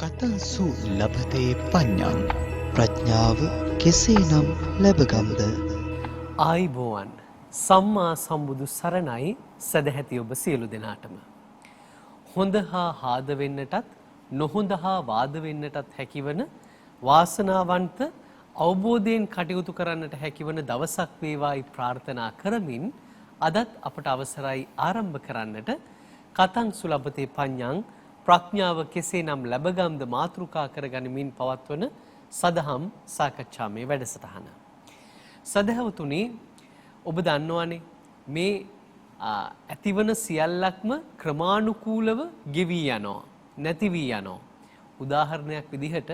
කතංසු ලබතේ පඤ්ඤං ප්‍රඥාව කෙසේනම් ලැබගම්ද? ආයිබෝවන් සම්මා සම්බුදු සරණයි සදැහැති ඔබ සියලු දෙනාටම. හොඳ හා හාද වෙන්නටත් නොහොඳ හා වාද වෙන්නටත් හැකිවන වාසනාවන්ත අවබෝධයෙන් කටයුතු කරන්නට හැකිවන දවසක් වේවායි ප්‍රාර්ථනා කරමින් අදත් අපට අවසරයි ආරම්භ කරන්නට කතංසු ලබතේ පඤ්ඤං ප්‍රඥාව කෙසේනම් ලැබගම්ද මාතෘකා කරගනිමින් පවත්වන සදහම් සාකච්ඡාමය වැඩසටහන. සදහවතුනි, ඔබ දන්නවනේ මේ ඇතිවන සියල්ලක්ම ක්‍රමානුකූලව ගෙවී යනවා, නැති වී යනවා. උදාහරණයක් විදිහට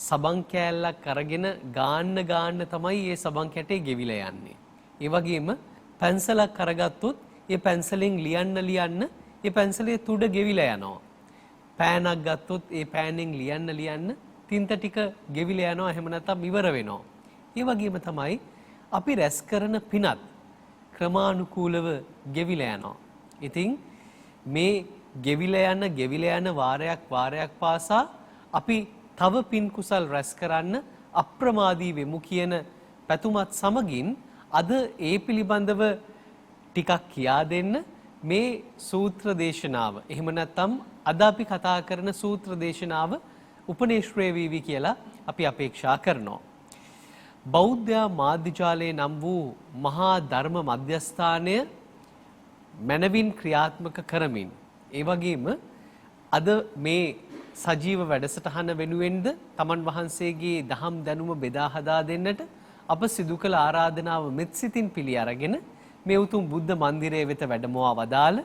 සබන් කෑල්ලක් අරගෙන ගාන්න තමයි ඒ සබන් කැටේ ගෙවිලා යන්නේ. ඒ වගේම පැන්සලක් අරගත්තොත් ඒ පැන්සලෙන් ලියන්න ඒ පැන්සලේ තුඩ ගෙවිලා යනවා. පෑනක් ගත්තොත් ඒ පෑනෙන් ලියන්න තින්ත ටික ගෙවිලා යනවා, එහෙම නැත්නම් ඉවර වෙනවා. ඒ වගේම තමයි අපි රැස් කරන පිනත් ක්‍රමානුකූලව ගෙවිලා යනවා. ඉතින් මේ ගෙවිලා යන වාරයක් පාසා අපි තව පින් කුසල් රැස් කරන්න අප්‍රමාදී වෙමු කියන පැතුමත් සමගින් අද ඒ පිළිබඳව ටිකක් කියා දෙන්න මේ සූත්‍ර දේශනාව, එහෙම නැත්නම් අද අපි කතා කරන සූත්‍ර දේශනාව උපනේශ්‍රේ වේවි කියලා අපි අපේක්ෂා කරනවා. බෞද්ධ මාධ්‍යජාලයේ නම් වූ මහා ධර්ම මධ්‍යස්ථානය මනවින් ක්‍රියාත්මක කරමින්, ඒ වගේම අද මේ සජීව වැඩසටහන වෙනුවෙන්ද තමන් වහන්සේගේ දහම් දැනුම බෙදා හදා දෙන්නට අප සිදු කළ ආරාධනාව මෙත් සිතින් පිළි අරගෙන මේ උතුම් බුද්ධ මන්දිරයේ වෙත වැඩමවා වදාළ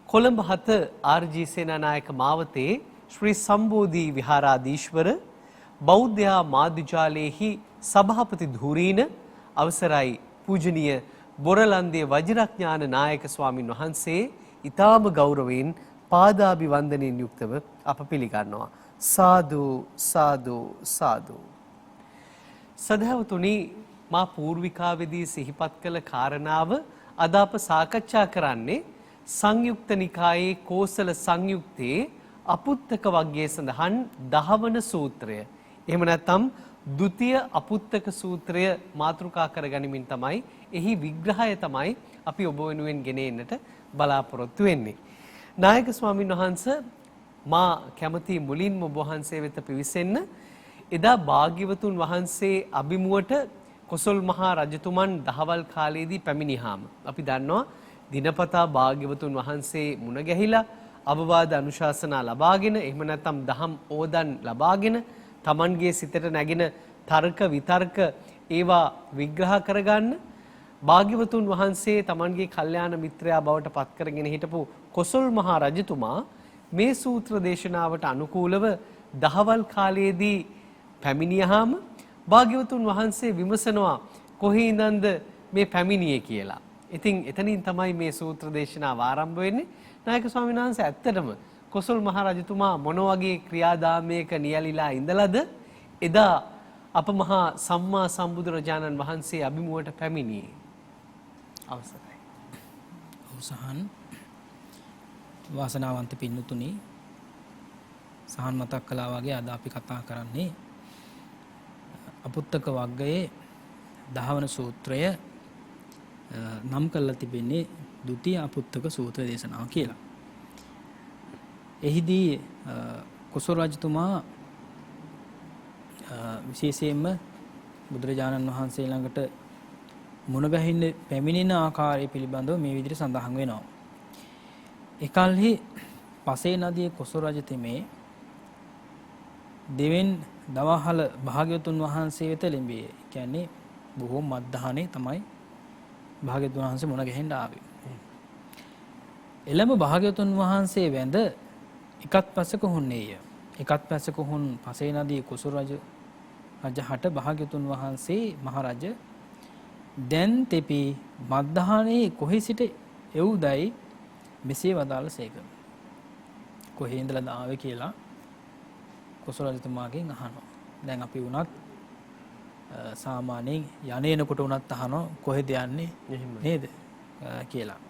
කොළඹ 7 ආර්.ජී. සේනානායක මාවතේ ශ්‍රී සම්බෝධි විහාරාධීශ්වර බෞද්ධ මාධ්‍යජාලයේහි සභාපති ධූරීන අවසරයි පූජනීය බොරලන්දේ වජිරඥාන නායක ස්වාමින් වහන්සේ ඊටාම ගෞරවයෙන් පාදාභිවන්දනයෙන් යුක්තව අප පිළිගන්නවා. සාදු සාදු සාදු. සදහවතුනි, මා පූර්විකාවේදී සිහිපත් කළ කාරණාව අද අප සාකච්ඡා කරන්නේ සංයුක්ත නිකායේ කෝසල සංයුක්තයේ අපුත්තක වග්ගයේ සඳහන් 10 වන සූත්‍රය. එහෙම නැත්නම් ဒုတိ ය අපුත්තක සූත්‍රය මාතෘකා කරගනිමින් තමයි, එහි විග්‍රහය තමයි අපි ඔබ වෙනුවෙන් ගෙන එන්නට බලාපොරොත්තු වෙන්නේ. නායක ස්වාමින් වහන්සේ, මා කැමති මුලින්ම ඔබ වහන්සේ වෙත පිවිසෙන්න. එදා භාග්‍යවතුන් වහන්සේ අභිමුවට කොසල් මහා රජතුමන් දහවල් කාලයේදී පැමිණියාම අපි දන්නවා දිනපතා භාග්‍යවතුන් වහන්සේ මුණ ගැහිලා අවවාද අනුශාසනා ලබාගෙන, එහෙම නැත්නම් දහම් ඕදන් ලබාගෙන තමන්ගේ සිතට නැගෙන තර්ක විතර්ක ඒවා විග්‍රහ කරගන්න භාග්‍යවතුන් වහන්සේ තමන්ගේ කල්යාණ මිත්‍රයා බවට පත් කරගෙන හිටපු කොසල් මහා රජතුමා මේ සූත්‍ර දේශනාවට අනුකූලව දහවල් කාලයේදී පැමිණියාම භාග්‍යවතුන් වහන්සේ විමසනවා කොහේ ඉඳන්ද මේ පැමිණියේ කියලා. ඉතින් එතනින් තමයි මේ සූත්‍ර දේශනාව ආරම්භ වෙන්නේ. නායක ස්වාමීන් වහන්සේ, ඇත්තටම කොසල් මහ රජතුමා මොන වගේ ක්‍රියාදාමයක නියැලිලා ඉඳලාද එදා අප මහා සම්මා සම්බුදුරජාණන් වහන්සේ අභිමුවට පැමිණියේ? අවසරයි. සහන් වාසනාවන්ත පින්නතුනි, සහන් මතක් කළා වගේ අද අපි කතා කරන්නේ අපුත්තක වග්ගයේ 10 වන සූත්‍රය නම් කරලා තිබෙන්නේ ဒုတိ ය අපුත්තක සූත්‍ර දේශනාව කියලා. එහිදී කොසල් රජතුමා විශේෂයෙන්ම බුදුරජාණන් වහන්සේ ළඟට මුණ ගැහින්න පැමිණෙන ආකාරය පිළිබඳව මේ විදිහට සඳහන් වෙනවා. එකල්හි පසේ නදියේ කොසල් රජතෙමේ දෙවෙන් දවහල භාග්‍යවතුන් වහන්සේ වෙත ලැබේ. කියන්නේ බොහෝ මද්දහනේ තමයි භාග්‍යවතුන් වහන්සේ මුණ ගැහෙන්න ආවේ. එළඹ භාග්‍යවතුන් වහන්සේ වැඳ එකත් පසක හුන්නේය. එකත් පසක හුන් පසේ නදී කොසල් රජහට භාග්‍යවතුන් වහන්සේ මහරජ දැන් තෙපි මද්දහනේ කොහි සිට එව්දයි මෙසේ වදාළසේක. කොහේ ඉඳලාද ආවේ කියලා කොසල් රජතුමාගෙන් අහනවා. දැන් අපි වුණත් සාමාන්‍යයෙන් යන්නේනකොට උනත් අහනවා කොහෙද යන්නේ නේද කියලා.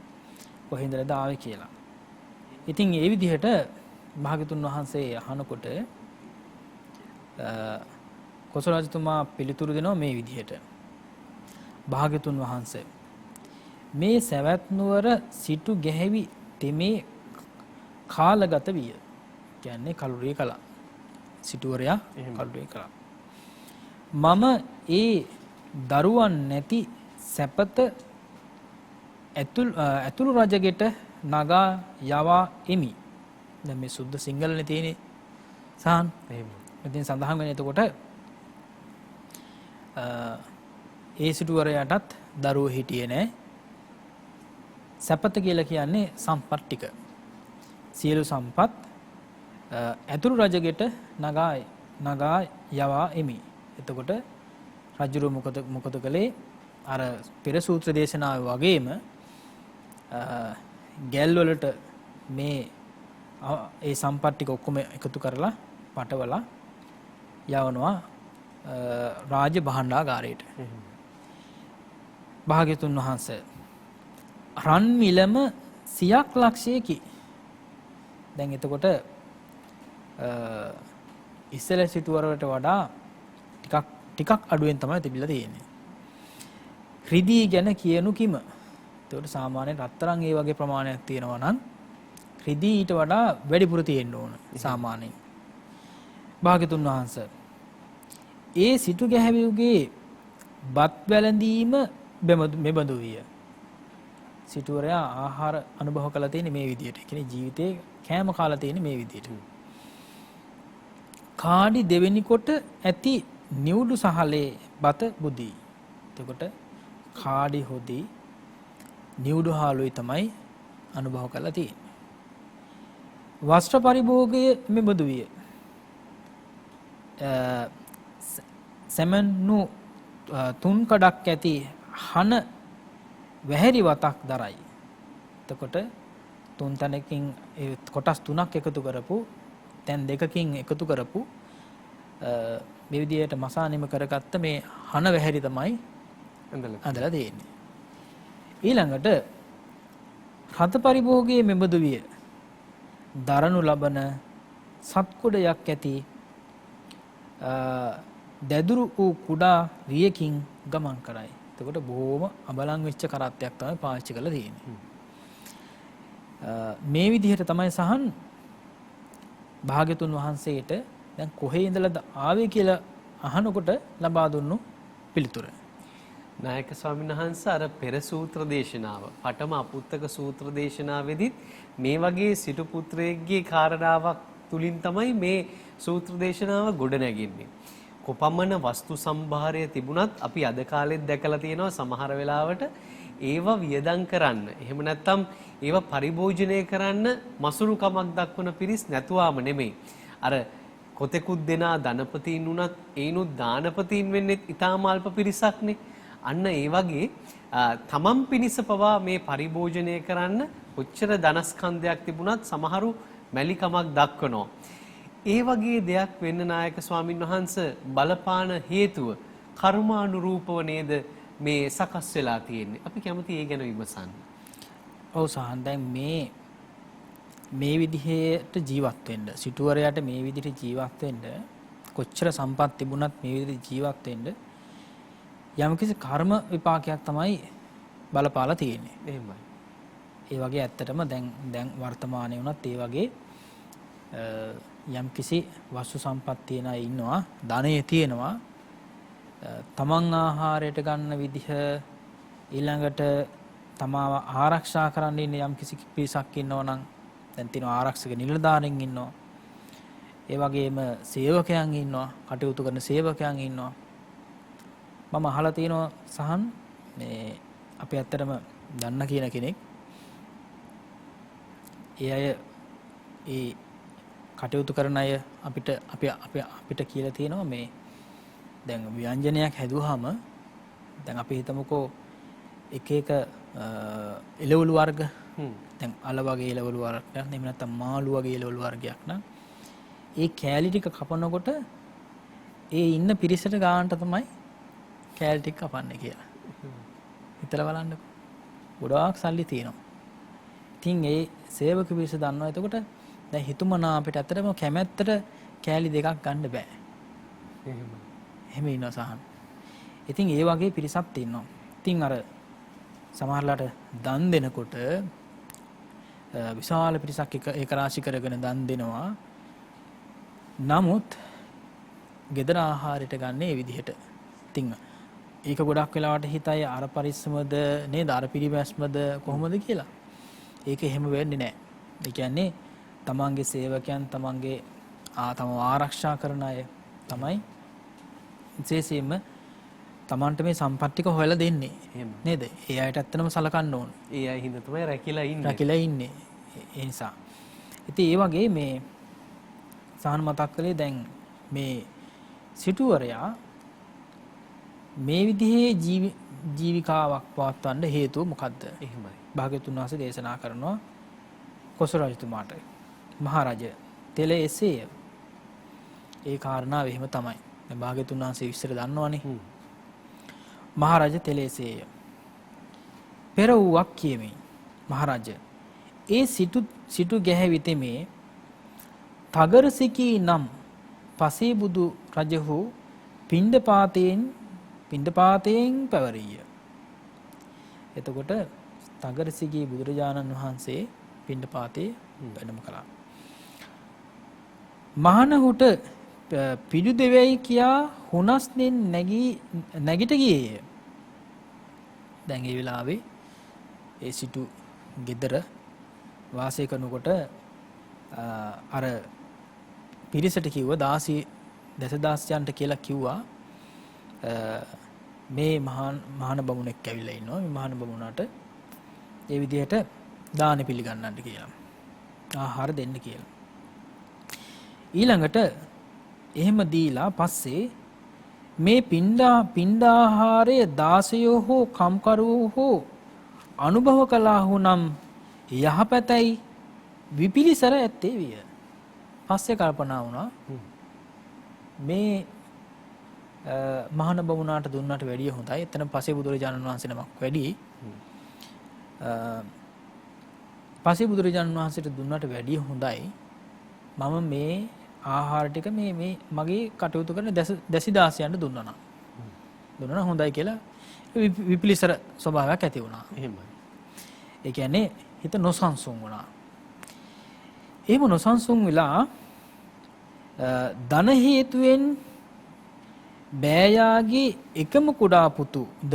කොහෙන්දද ආවේ කියලා. ඉතින් ඒ විදිහට භාග්‍යතුන් වහන්සේ අහනකොට කොසල් රජතුමා පිළිතුරු දෙනවා මේ විදිහට. භාග්‍යතුන් වහන්සේ මේ සවැත් නුවර සිටු ගැහැවි තෙමේ කාලගත විය. කියන්නේ කලුරිය කළා. සිටුවරයා කලුරිය කළා. මම ඒ දරුවන් නැති සැපත ඇතුළු රජගෙට නගා යවා එමි. දැන් මේ සුද්ධ සිංහලනේ තියෙන්නේ සහන්. එහෙම. ඉතින් සඳහන් වෙන එතකොට ඒ සිටුවරයාටත් දරුවෝ හිටියේ නැහැ. සැපත කියලා කියන්නේ සම්පත් ටික. සියලු සම්පත් ඇතුළු රජගෙට නගා යවා එමි. එතකොට රජුරු මොකද කළේ? අර පෙර සූත්‍ර දේශනාවේ වගේම ගැල් වලට මේ ඒ සම්පත් ටික ඔක්කොම එකතු කරලා පටවලා යවනවා රාජ භාණ්ඩාගාරයට. භාග්‍යතුන් වහන්සේ රන් මිලම 100ක් ලක්ෂයකි. දැන් එතකොට ඉස්සෙල්ල සිටුවරට වඩා ටිකක් අඩුවෙන් තමයි තිබිලා තියෙන්නේ. රිදී ගැන කියනු කිම. එතකොට සාමාන්‍යයෙන් රත්තරන් ඒ වගේ ප්‍රමාණයක් තියෙනවා නම් රිදී ඊට වඩා වැඩිපුර තියෙන්න ඕන සාමාන්‍යයෙන්. භාග්‍යතුන් වහන්සේ ඒ සිටු ගැහැවියුගේ බත් වැළඳීම මෙබඳු විය. සිටුවරයා ආහාර අනුභව කළා තියෙන්නේ මේ විදිහට. ඒ කියන්නේ ජීවිතේ කෑම කාලා තියෙන්නේ මේ විදිහට. කාඩි දෙවෙනි කොට ඇති නිවුඩු සහලේ බත බුදී. එතකොට කාඩි හොදි නිවුඩු හාලුයි තමයි අනුභව කරලා තියෙන්නේ. වස්ත්‍ර පරිභෝගයේ මෙබඳු විය. සැමනු තුන් කඩක් ඇති හන වැහැරි වතක් දරයි. එතකොට තුන් තැනකින් කොටස් තුනක් එකතු කරපු තැන් දෙකකින් එකතු කරපු මේ විදිහට මසානිම කරගත්ත මේ හන වැහැරි තමයි අඳලා තියෙන්නේ. ඊළඟට රත පරිභෝගයේ මෙබඳු විය. දරනු ලබන සත්කුඩයක් ඇති දැදුරු වූ කුඩා රියකින් ගමන් කරයි. එතකොට බොහොම අබලන් වෙච්ච කරත්තයක් තමයි පාවිච්චි කරලා තියෙන්නේ. මේ විදිහට තමයි සහන් භාග්‍යතුන් වහන්සේට දැන් කොහේ ඉඳලාද ආවේ කියලා අහනකොට ලබා දුන්නු පිළිතුර. නායක ස්වාමීන් වහන්සේ අර පෙර සූත්‍ර දේශනාව පඨම අපුත්තක සූත්‍ර දේශනාවේදීත් මේ වගේ සිටු පුත්‍රයෙක්ගේ කාරණාවක් තුලින් තමයි මේ සූත්‍ර දේශනාව ගොඩ නැගෙන්නේ. කොපමණ වස්තු සම්භාරය තිබුණත් අපි අද කාලෙත් දැකලා තියෙනවා සමහර වෙලාවට ඒවා වියදම් කරන්න. එහෙම නැත්නම් ඒවා පරිභෝජනය කරන්න මසුරුකමක් දක්වන පිරිස් නැතුවාම නෙමෙයි. අර කොතෙකුත් දෙනා ධනපතීන් වුණත් ඒනුත් දානපතීන් වෙන්නේ ඊටාම අල්ප පිරිසක්නේ. අන්න ඒ වගේ තමන් පිනිස පවා මේ පරිභෝජනය කරන්න කොච්චර ධනස්කන්ධයක් තිබුණත් සමහරු මැලිකමක් දක්වනවා. ඒ වගේ දෙයක් වෙන්න නායක ස්වාමින් වහන්සේ බලපාන හේතුව කර්මානුරූපව නේද මේ සකස් වෙලා තියෙන්නේ. අපි කැමති ඒ ගැන විමසන්න. ඔව් සහන් දැන් මේ විදිහට ජීවත් වෙන්න සිටුවරයාට මේ විදිහට ජීවත් වෙන්න කොච්චර සම්පත් තිබුණත් මේ විදිහට ජීවත් වෙන්න යම්කිසි කර්ම විපාකයක් තමයි බලපාලා තියෙන්නේ. එහෙමයි. ඒ වගේ ඇත්තටම දැන් වර්තමානයේ වුණත් ඒ වගේ යම්කිසි වස්තු සම්පත් තියන අය ඉන්නවා, ධනෙ තියෙනවා. තමන් ආහාරයට ගන්න විදිහ ඊළඟට තමාව ආරක්ෂා කරන්න ඉන්න යම්කිසි පිරිසක් ඉන්නවා නම් දැන් තියෙනවා ආරක්ෂක නිලධාරීන් ඉන්නවා. ඒ වගේම සේවකයන් ඉන්නවා, කටයුතු කරන සේවකයන් ඉන්නවා. මම අහලා තියෙනවා සහන් මේ අපි ඇත්තටම දන්න කියන කෙනෙක්. ඒ අය ඒ කටයුතු කරන අය අපිට කියලා තියෙනවා මේ දැන් ව්‍යංජනයක් හැදුවාම දැන් අපි හිතමුකෝ එක එළවලු වර්ග දැන් අල වගේ එළවලු වර්ගයක් නෙමෙයි නැත්නම් මාළු වගේ එළවලු වර්ගයක් නම් ඒ කෑලි ටික කපනකොට ඒ ඉන්න පිරිසට ගානට තමයි කෑලි ටික කපන්නේ කියලා. හිතලා බලන්නකෝ. ගොඩාක් සල්ලි තියෙනවා. ඉතින් ඒ සේවක පිරිස දන්නවා. එතකොට දැන් හිතුමනාපෙට ඇත්තටම කැමැත්තට කෑලි දෙකක් ගන්න බෑ. එහෙමයි. එහෙම ඉන්නවා සහන්. ඉතින් ඒ වගේ පිරිසක් ඉන්නවා. ඉතින් අර සමහරලාට දන් දෙනකොට විශාල පිරිසක් එක රාශි කරගෙන දන් දෙනවා. නමුත් ගෙදර ආහාරයට ගන්න ඒ විදිහට. ඉතින් ඒක ගොඩක් වෙලාවට හිතයි අර පරිස්සමද නේද අර පිරිමැස්මද කොහොමද කියලා. ඒක එහෙම වෙන්නේ නැහැ. ඒ කියන්නේ තමන්ගේ සේවකයන් තමන්ගේ තම ආරක්ෂා කරන අය තමයි විශේෂයෙන්ම තමන්ට මේ සම්පත් ටික හොයලා දෙන්නේ. නේද? ඒ අයට ඇත්තටම සලකන්න ඕන. ඒ අය හින්දා තමයි රැකිලා ඉන්නේ. ඒ නිසා. ඉතින් ඒ වගේ මේ සහන් මතක් කළේ දැන් මේ සිටුවරයා මේ විදිහේ ජීවිකාවක් පවත්වන්න හේතුව මොකද්ද? එහෙමයි. භාග්‍යවතුන් වහන්සේ දේශනා කරනවා කොසල් රජතුමාට. මහරජ තෙල එසේය. ඒ කාරණාව එහෙම තමයි. දැන් භාග්‍යවතුන් වහන්සේ විස්තර දන්නවනේ. මහරජ තෙල එසේය. පෙර වූවක් කියමි. මහරජ ඒ සිටු ගැහැවිතෙමේ තගරසිකී නම් පසේ බුදු රජහු පිණ්ඩපාතයෙන් පැවරීය. එතකොට තගරසිකී බුදුරජාණන් වහන්සේ පිණ්ඩපාතේ වැඩම කළා. මහණහුට පිඩු දෙවයි කියා හුනස්නෙන් නැගිට ගියේය. දැන් ඒ වෙලාවේ ඒ සිටු ගෙදර වාසය කරනකොට අර පිරිසට කිව්ව දසදාස්යන්ට කියලා කිව්වා මේ මහාන බමුණෙක් ඇවිල්ලා ඉන්නවා. මේ මහාන බමුණාට ඒ විදිහට දාන පිළිගන්නන්න කියලා. ආහාර දෙන්න කියලා. ඊළඟට එහෙම දීලා පස්සේ මේ පිණ්ඩාහාරයේ දාසයෝ හෝ කම්කරුවෝ හෝ අනුභව කළාහු නම් යහපතයි විපිලිසර ඇත්තේ විය. පස්සේ කල්පනා වුණා මේ මහාන බමුණාට දුන්නට වැඩිය හොඳයි. එතන පසේ බුදුරජාණන් වහන්සේ නමක් වැඩි. පසේ බුදුරජාණන් වහන්සේට දුන්නට වැඩිය හොඳයි. මම මේ ආහාර ටික මේ මගේ කටයුතු කරන දැසිදාසයන්ට දුන්නා නම් හොඳයි කියලා විපිලිසර ස්වභාවයක් ඇති වුණා. එහෙමයි. ඒ කියන්නේ හිත නොසන්සුන් වුණා. එහෙම නොසන්සුන් වෙලා ධන හේතුවෙන් බෑයාගේ එකම කුඩා පුතු ද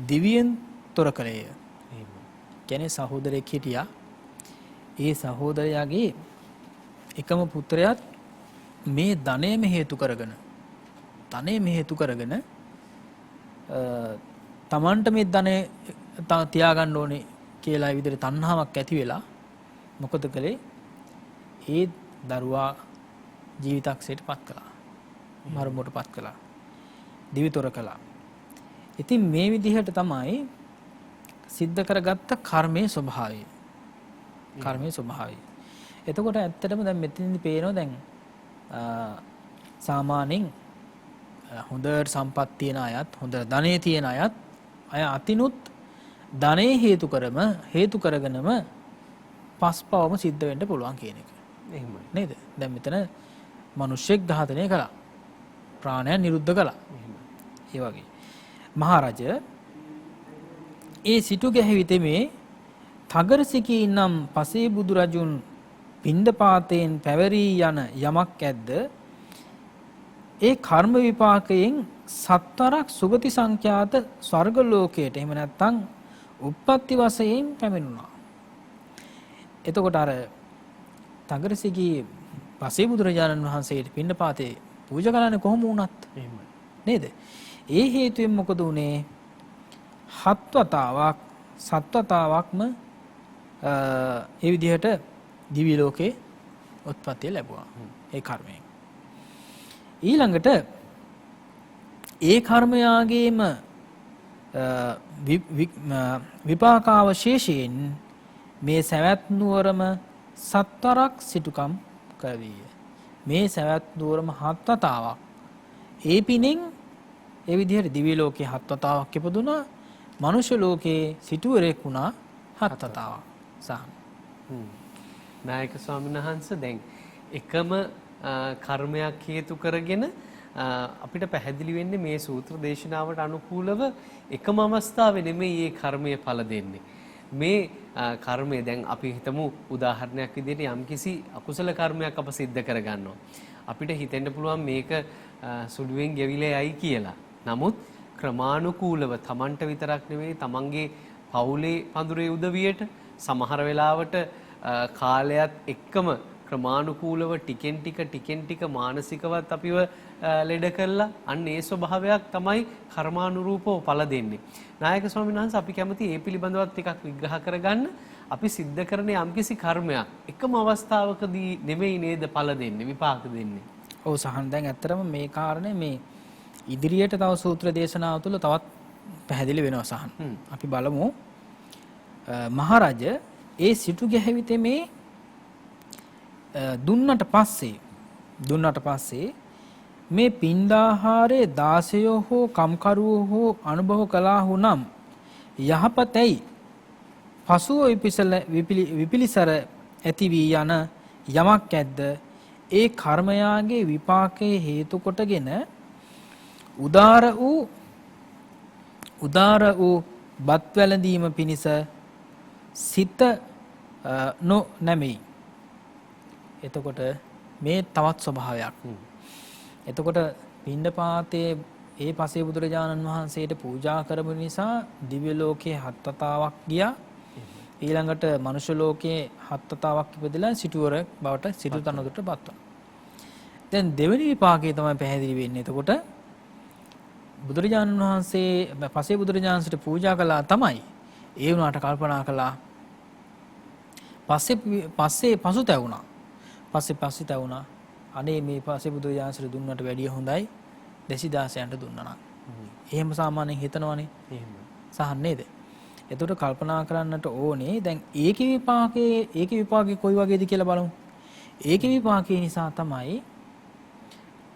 දිවියෙන් තොර කළේය. කියන්නේ සහෝදරයෙක් හිටියා. ඒ සහෝදරයාගේ එකම පුත්‍රයාත් මේ ධනයම හේතු කරගෙන තමන්ට මේ ධනය තියාගන්න ඕනේ කියලා විදිහට තණ්හාවක් ඇති වෙලා මොකද කළේ? ඒ දරුවා ජීවිතක්ෂයට පත් කළා. මරුමුවට පත් කළා. දිවිතොර කළා. ඉතින් මේ විදිහට තමයි සිද්ධ කරගත්ත කර්මයේ ස්වභාවය. එතකොට ඇත්තටම දැන් මෙතනදී පේනවා දැන් සාමාන්‍යයෙන් හොඳට සම්පත් තියෙන අයත් හොඳ ධනෙ තියෙන අයත් අය අතිනුත් ධනෙ හේතු කරගෙනම පස්පවම සිද්ධ වෙන්න පුළුවන් කියන එක. එහෙමයි. නේද? දැන් මෙතන මිනිස්සෙක් ඝාතනය කළා. ප්‍රාණයන් නිරුද්ධ කළා. ඒ වගේ. මහරජ ඒ සිටු ගැහැවිතෙමේ තගරසිකී නම් පසේ බුදු රජුන් පිණ්ඩපාතයෙන් පැවරී යන යමක් ඇද්ද ඒ කර්ම විපාකයෙන් සත්වරක් සුගති සංඛ්‍යාත ස්වර්ග ලෝකයට එහෙම නැත්නම් උප්පත්ති වශයෙන් පැමිණුණා. එතකොට අර තගරසිකී පසේ බුදුරජාණන් වහන්සේට පිණ්ඩපාතේ පූජා කරන්නේ කොහොම වුණත් එහෙමයි. නේද? ඒ හේතුවෙන් මොකද උනේ? සත්වතාවක්ම ඒ විදිහට දිව්‍ය ලෝකේ උත්පත්තිය ලැබුවා. ඒ කර්මයෙන්. ඊළඟට ඒ කර්මයාගේම විපාකාවශේෂයෙන් මේ සවැත් නුවරම සත්වරක් සිටුකම් කරවීය. මේ සවැත් නුවරම හත්වතාවක්. ඒ පිනෙන් ඒ විදිහට දිව්‍ය ලෝකේ හත්වතාවක් ඉපදුනා. මනුෂ්‍ය ලෝකේ සිටුවරෙක් වුණා හත්වතාවක්. සහන්. නායක ස්වාමීන් වහන්සේ දැන් එකම කර්මයක් හේතු කරගෙන අපිට පැහැදිලි වෙන්නේ මේ සූත්‍ර දේශනාවට අනුකූලව එකම අවස්ථාවේ නෙමෙයි මේ කර්මය ඵල දෙන්නේ. මේ කර්මය දැන් අපි හිතමු උදාහරණයක් විදිහට යම්කිසි අකුසල කර්මයක් අප සිද්ධ කරගන්නවා. අපිට හිතෙන්න පුළුවන් මේක සුළුවෙන් ගෙවිලා යයි කියලා. නමුත් ක්‍රමානුකූලව Tamanට විතරක් නෙවෙයි තමන්ගේ පවුලේ පඳුරේ උදවියට සමහර වෙලාවට කාලයත් එක්කම ක්‍රමානුකූලව ටිකෙන් ටික මානසිකවත් අපිව ලෙඩ කරලා අන්න ඒ ස්වභාවයක් තමයි කර්මානුරූපව ඵල දෙන්නේ. නායක ස්වාමීන් වහන්සේ අපි කැමති ඒ පිළිබඳවත් ටිකක් විග්‍රහ කරගන්න. අපි සිද්ධ කරන යම්කිසි කර්මයක් එකම අවස්ථාවකදී නෙමෙයි නේද ඵල දෙන්නේ විපාක දෙන්නේ. ඔව් සහන් දැන් ඇත්තටම මේ කාරණේ මේ ඉදිරියට තව සූත්‍ර දේශනාව තුළ තවත් පැහැදිලි වෙනවා සහන්. අපි බලමු මහරජ ඒ සිටු ගැහැවිතේ මේ දුන්නට පස්සේ මේ පින්ඩාහාරයේ දාසයෝ හෝ කම්කරුවෝ හෝ අනුභව කළාහු නම් යහපතයි පසුව විපිලිසර ඇති වී යන යමක් ඇද්ද ඒ කර්මයාගේ විපාකයේ හේතු කොටගෙන උදාර වූ බත් වැළඳීම පිණිස සිත නොනැමෙයි. එතකොට මේ තවත් ස්වභාවයක්. එතකොට පිණ්ඩපාතයේ ඒ පසේ බුදුරජාණන් වහන්සේට පූජා කරපු නිසා දිව්‍ය ලෝකයේ 7 වතාවක් ගියා. ඊළඟට මනුෂ්‍ය ලෝකයේ 7 වතාවක් ඉපදලා සිටුවරක් බවට සිටු තනතුරටපත් වුණා. දැන් දෙවෙනි විපාකයේ තමයි පැහැදිලි වෙන්නේ. එතකොට බුදුරජාණන් වහන්සේ පසේ බුදුරජාණන්සට පූජා කළා තමයි. ඒ වුණාට කල්පනා කළා. පස්සේ පසුතැවුණා. අනේ මේ පසේ බුදුරජාණන්සට දුන්නට වැඩිය හොඳයි දෙසිදාසයන්ට දුන්නා නම්. එහෙම සාමාන්‍යයෙන් හිතනවනේ. එහෙම. සහන් නේද? එතකොට කල්පනා කරන්නට ඕනේ දැන් ඒකේ විපාකේ කොයි වගේද කියලා බලමු. ඒකේ විපාකේ නිසා තමයි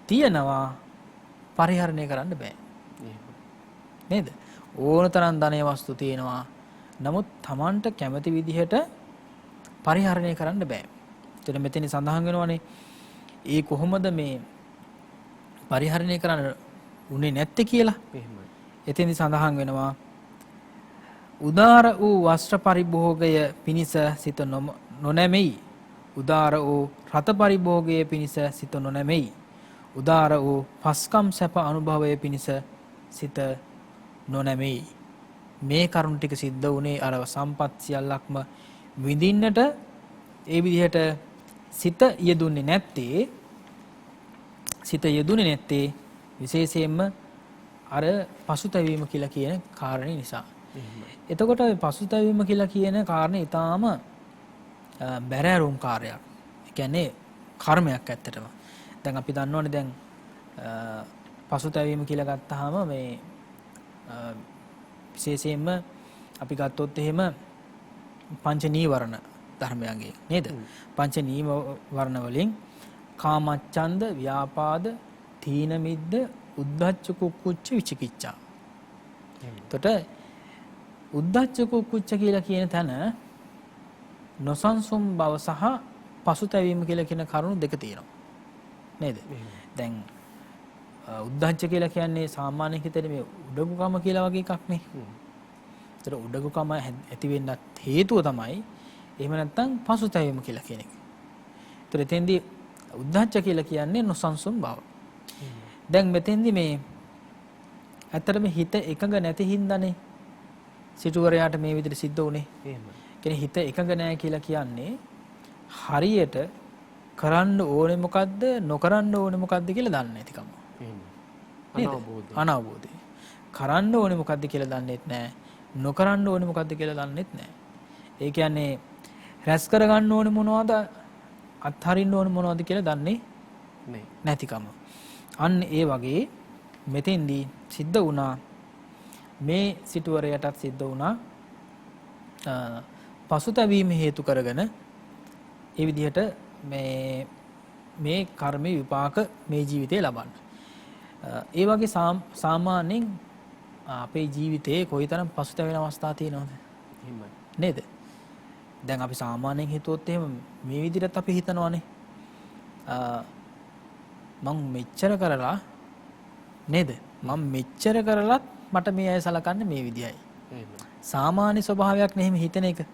තියනවා පරිහරණය කරන්න බෑ. නේද? ඕන තරම් ධනය වස්තු තියෙනවා. නමුත් Tamanට කැමති විදිහට පරිහරණය කරන්න බෑ. එතන මෙතන සඳහන් වෙනවානේ ඒ කොහොමද මේ පරිහරණය කරන්න උනේ නැත්තේ කියලා. එහෙමයි. එතෙන්දි සඳහන් වෙනවා උදාර වූ වස්ත්‍ර පරිභෝගය පිණිස සිත නොනැමෙයි. උදාර වූ රත පරිභෝගය පිණිස සිත නොනැමෙයි. උදාර වූ පස්කම් සැප අනුභවය පිණිස සිත නොනැමෙයි. මේ කරුණ ටික සිද්ධ වුණේ අර සම්පත් සියල්ලක්ම විඳින්නට ඒ විදිහට සිත යෙදුනේ නැත්තේ විශේෂයෙන්ම අර පසුතැවීම කියලා කියන කාරණේ නිසා. එතකොට පසුතැවීම කියලා කියන කාරණේ ඊටාම බැරෑරුම් කාර්යයක්. ඒ කියන්නේ කර්මයක් ඇත්තටම. දැන් අපි දන්නවනේ දැන් පසුතැවීම කියලා ගත්තාම මේ විශේෂයෙන්ම අපි ගත්තොත් එහෙම පංච නීවරණ ධර්මයන්ගේ නේද? පංච නීවරණ වලින් කාමච්ඡන්ද, ව්‍යාපාද, තීන මිද්ද, උද්ධච්ච කුක්කුච්ච විචිකිච්ඡා. එතකොට උද්ධච්ච කුක්කුච්ච කියලා කියන තැන නොසන්සුන් බව සහ පසුතැවීම කියලා කියන කරුණු දෙක තියෙනවා. නේද? දැන් උද්ධච්ච කියලා කියන්නේ සාමාන්‍ය හිතේ මේ උඩඟුකම කියලා වගේ එකක් නේ. ඒතර උඩඟුකම ඇති වෙන්නත් හේතුව තමයි එහෙම නැත්නම් පසුතැවීම කියලා කියන එක. ඒතර එතෙන්දී උද්ධච්ච කියලා කියන්නේ නොසන්සුන් බව. දැන් මෙතෙන්දී මේ ඇත්තටම හිත එකඟ නැති හින්දානේ සිටුවරයාට මේ විදිහට සිද්ධ වුනේ. එහෙම. කියන්නේ හිත එකඟ නැහැ කියලා කියන්නේ හරියට කරන්න ඕනේ මොකද්ද නොකරන්න ඕනේ මොකද්ද කියලා දන්නේ නැතිකම. අනවබෝධය. කරන්න ඕනේ මොකද්ද කියලා දන්නෙත් නැහැ. නොකරන්න ඕනේ මොකද්ද කියලා දන්නෙත් නැහැ. ඒ කියන්නේ රැස් කරගන්න ඕනේ මොනවද අත්හරින්න ඕනේ මොනවද කියලා දන්නේ නැතිකම. අන්න ඒ වගේ මෙතෙන්දී සිද්ධ වුණා මේ සිටුවරයටත් සිද්ධ වුණා පසුතැවීම හේතු කරගෙන ඒ විදිහට මේ කර්ම විපාක මේ ජීවිතේ ලබන්න. ඒ වගේ සාමාන්‍යයෙන් අපේ ජීවිතේ කොයිතරම් පසුතැවෙන අවස්ථා තියෙනවද? නේද? දැන් අපි සාමාන්‍යයෙන් හිතුවොත් එහෙම මේ විදිහට අපි හිතනවානේ. මම මෙච්චර කරලා නේද? මම මෙච්චර කරලත් මට මේ අය සලකන්නේ මේ විදියයි. සාමාන්‍ය ස්වභාවයක් නෙමෙයි හිතන එක.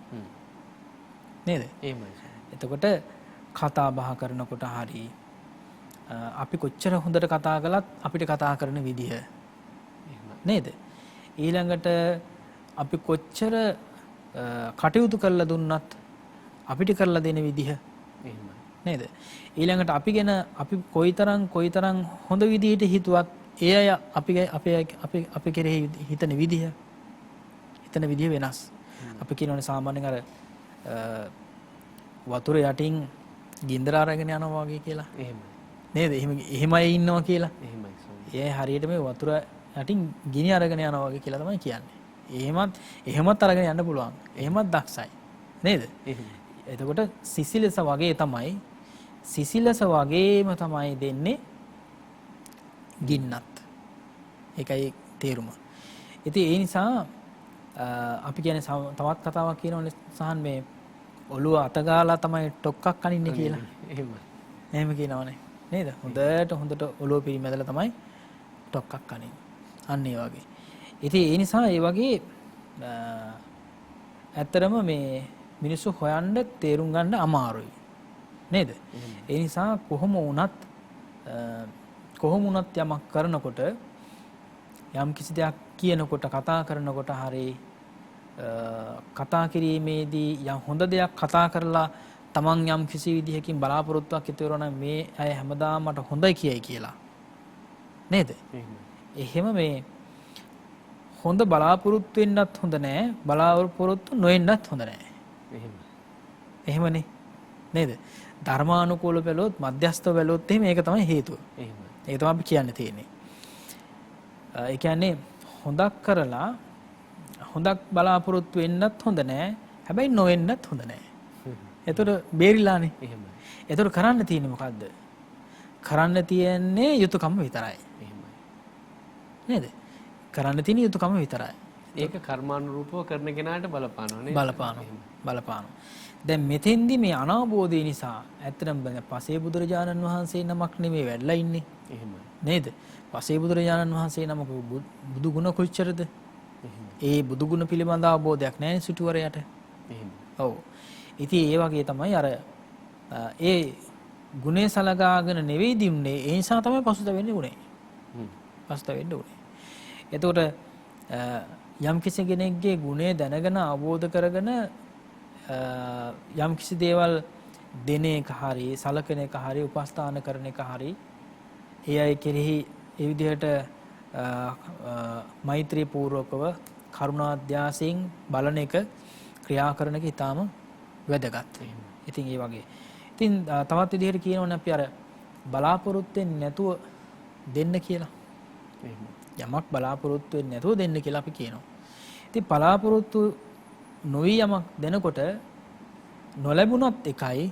නේද? එහෙමයි. එතකොට කතා බහ කරනකොට හරි අපි කොච්චර හොඳට කතා කළත් අපිට කතා කරන විදිහ නේද? ඊළඟට අපි කොච්චර කටයුතු කරලා දුන්නත් අපිට කරලා දෙන විදිහ නේද? ඊළඟට අපි ගැන අපි කොයිතරම් හොඳ විදිහට හිතුවත් ඒ අය අපි කෙරෙහි හිතන විදිහ වෙනස්. අපි කියනවානේ සාමාන්‍යයෙන් අර වතුර යටින් ගින්දර අරගෙන යනවා වගේ කියලා. නේද? එහෙමයි ඉන්නවා කියලා. ඒ හරියට මේ වතුර යටින් ගිනි අරගෙන යනවා වගේ කියලා තමයි කියන්නේ. එහෙමත් අරගෙන යන්න පුළුවන්. එහෙමත් දක්ෂයි. නේද? එතකොට සිසිලස වගේම තමයි දෙන්නේ ගින්නත්. ඒකයි තේරුම. ඉතින් ඒ නිසා අපි කියන්නේ තවත් කතාවක් කියනවනේ සහන් මේ ඔළුව අතගාලා තමයි ටොක්ක්ක් අනින්නේ කියලා. එහෙම කියනවනේ. නේද? හොඳට ඔළුව පිරිමැදලා තමයි ටොක්ක්ක් අනින්නේ. අන්න ඒ වගේ. ඉතින් ඒ නිසා ඒ වගේ ඇත්තරම මේ මිනිස්සු හොයන්න තේරුම් ගන්න අමාරුයි. නේද? ඒ නිසා කොහොම වුණත් යමක් කරනකොට යම් කිසි දෙයක් කියනකොට කතා කරනකොට හරි කතා කිරීමේදී යම් හොඳ දෙයක් කතා කරලා තමන් යම් කිසි විදිහකින් බලාපොරොත්තුවක් ඉතුරු කරනවා මේ අය හැමදාම මට හොඳයි කියයි කියලා. නේද? එහෙම මේ හොඳ බලාපොරොත්තු වෙන්නත් හොඳ නෑ, බලාපොරොත්තු නොවෙන්නත් හොඳ නෑ. එහෙමනේ. නේද? ධර්මානුකූල බැලුවොත් මධ්‍යස්ථව බැලුවොත් එහෙම ඒක තමයි හේතුව. ඒක තමයි අපි කියන්න තියෙන්නේ. ඒ කියන්නේ හොඳක් කරලා හොඳක් බලාපොරොත්තු වෙන්නත් හොඳ නෑ, හැබැයි නොවෙන්නත් හොඳ නෑ. එතකොට බේරිලානේ. එතකොට කරන්න තියෙන්නේ මොකද්ද? කරන්න තියෙන්නේ යුතුයකම විතරයි. නේද? කරන්න තියෙන යුතුයකම විතරයි. ඒක කර්මානුරූපව කරන කෙනාට බලපානවා නේ. බලපානවා. දැන් මෙතෙන්දි මේ අනාබෝධය නිසා ඇත්තටම පසේ බුදුරජාණන් වහන්සේ නමක් නෙමෙයි වැඩලා ඉන්නේ. එහෙමයි. නේද? පසේ බුදුරජාණන් වහන්සේ නමක බුදු ගුණ කොච්චරද? ඒ බුදු ගුණ පිළිබඳ අවබෝධයක් නැහැ සිටුවරයට. ඔව්. ඉතින් ඒ වගේ තමයි අර ඒ ගුණේ සලගාගෙන නෙවෙයි දින්නේ. ඒ නිසා තමයි පසුතැවෙන්න උනේ. පසුතැවෙන්න උනේ. එතකොට යම් කිසි කෙනෙක්ගේ ගුණය දැනගෙන අවබෝධ කරගෙන යම් කිසි දේවල් දෙන එක හරි සලකන එක හරි උපස්ථාන කරන එක හරි ඒ අය කෙරෙහි ඒ විදිහට මෛත්‍රී පූර්වකව කරුණාධ්‍යාසයෙන් බලන එක ක්‍රියා කරන එක ඊටාම වැදගත්. ඉතින් ඒ වගේ. ඉතින් තවත් විදිහට කියනවනේ අපි අර බලාපොරොත්තු වෙන්නේ නැතුව දෙන්න කියලා. යමක් බලාපොරොත්තු වෙන්නේ නැතුව දෙන්න කියලා අපි කියනවා. ඉතින් බලාපොරොත්තු නොවි යමක් දෙනකොට නොලැබුණත් එකයි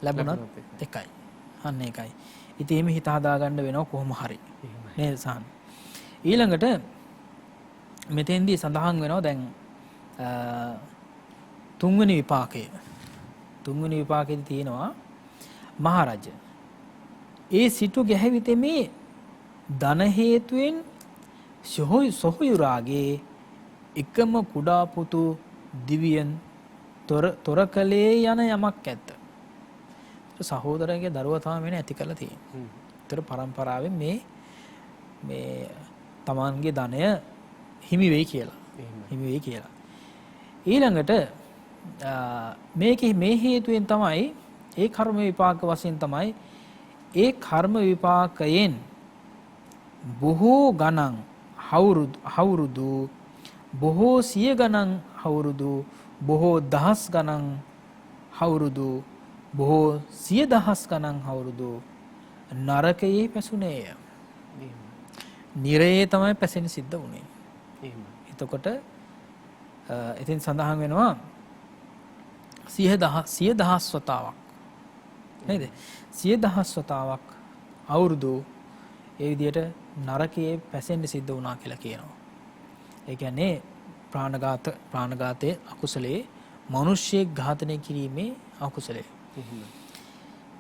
ලැබුණත් එකයි. අන්න ඒකයි. ඉතින් එimhe හිත හදාගන්න වෙනව කොහොම හරි. නේද සහන්? ඊළඟට මෙතෙන්දී සඳහන් වෙනවා දැන් තුන්වෙනි විපාකය. තුන්වෙනි විපාකයේදී තියෙනවා මහරජ. ඒ සිටු ගැහැවිතෙමේ ධන හේතුවෙන් සොහොයුරාගේ එකම කුඩා පුතු දිවියෙන් තොර කලේ යන යමක් ඇත. සහෝදරගේ දරුවා තමයි වෙන ඇති කරලා තියෙන්නේ. ඒතර පරම්පරාවෙන් මේ තමන්ගේ ධනය හිමි වෙයි කියලා. ඊළඟට මේ හේතුවෙන් තමයි ඒ කර්ම විපාක වශයෙන් තමයි ඒ කර්ම විපාකයෙන් බොහෝ ගණන් අවුරුදු බොහෝ සිය ගණන් අවුරුදු බොහෝ දහස් ගණන් අවුරුදු බොහෝ සිය දහස් ගණන් අවුරුදු නරකයේ පැසුනේය. නිරයේ තමයි පැසෙන සිද්ධ වුණේ. එතකොට ඉතින් සඳහන් වෙනවා සිය දහස් වතාවක් නේද? සිය දහස් වතාවක් අවුරුදු ඒ විදිහට නරකයේ පැසෙන්න සිද්ධ වුණා කියලා කියනවා. ඒ කියන්නේ ප්‍රාණඝාතයේ අකුසලයේ මිනිස්සෙක් ඝාතනය කිරීමේ අකුසලය.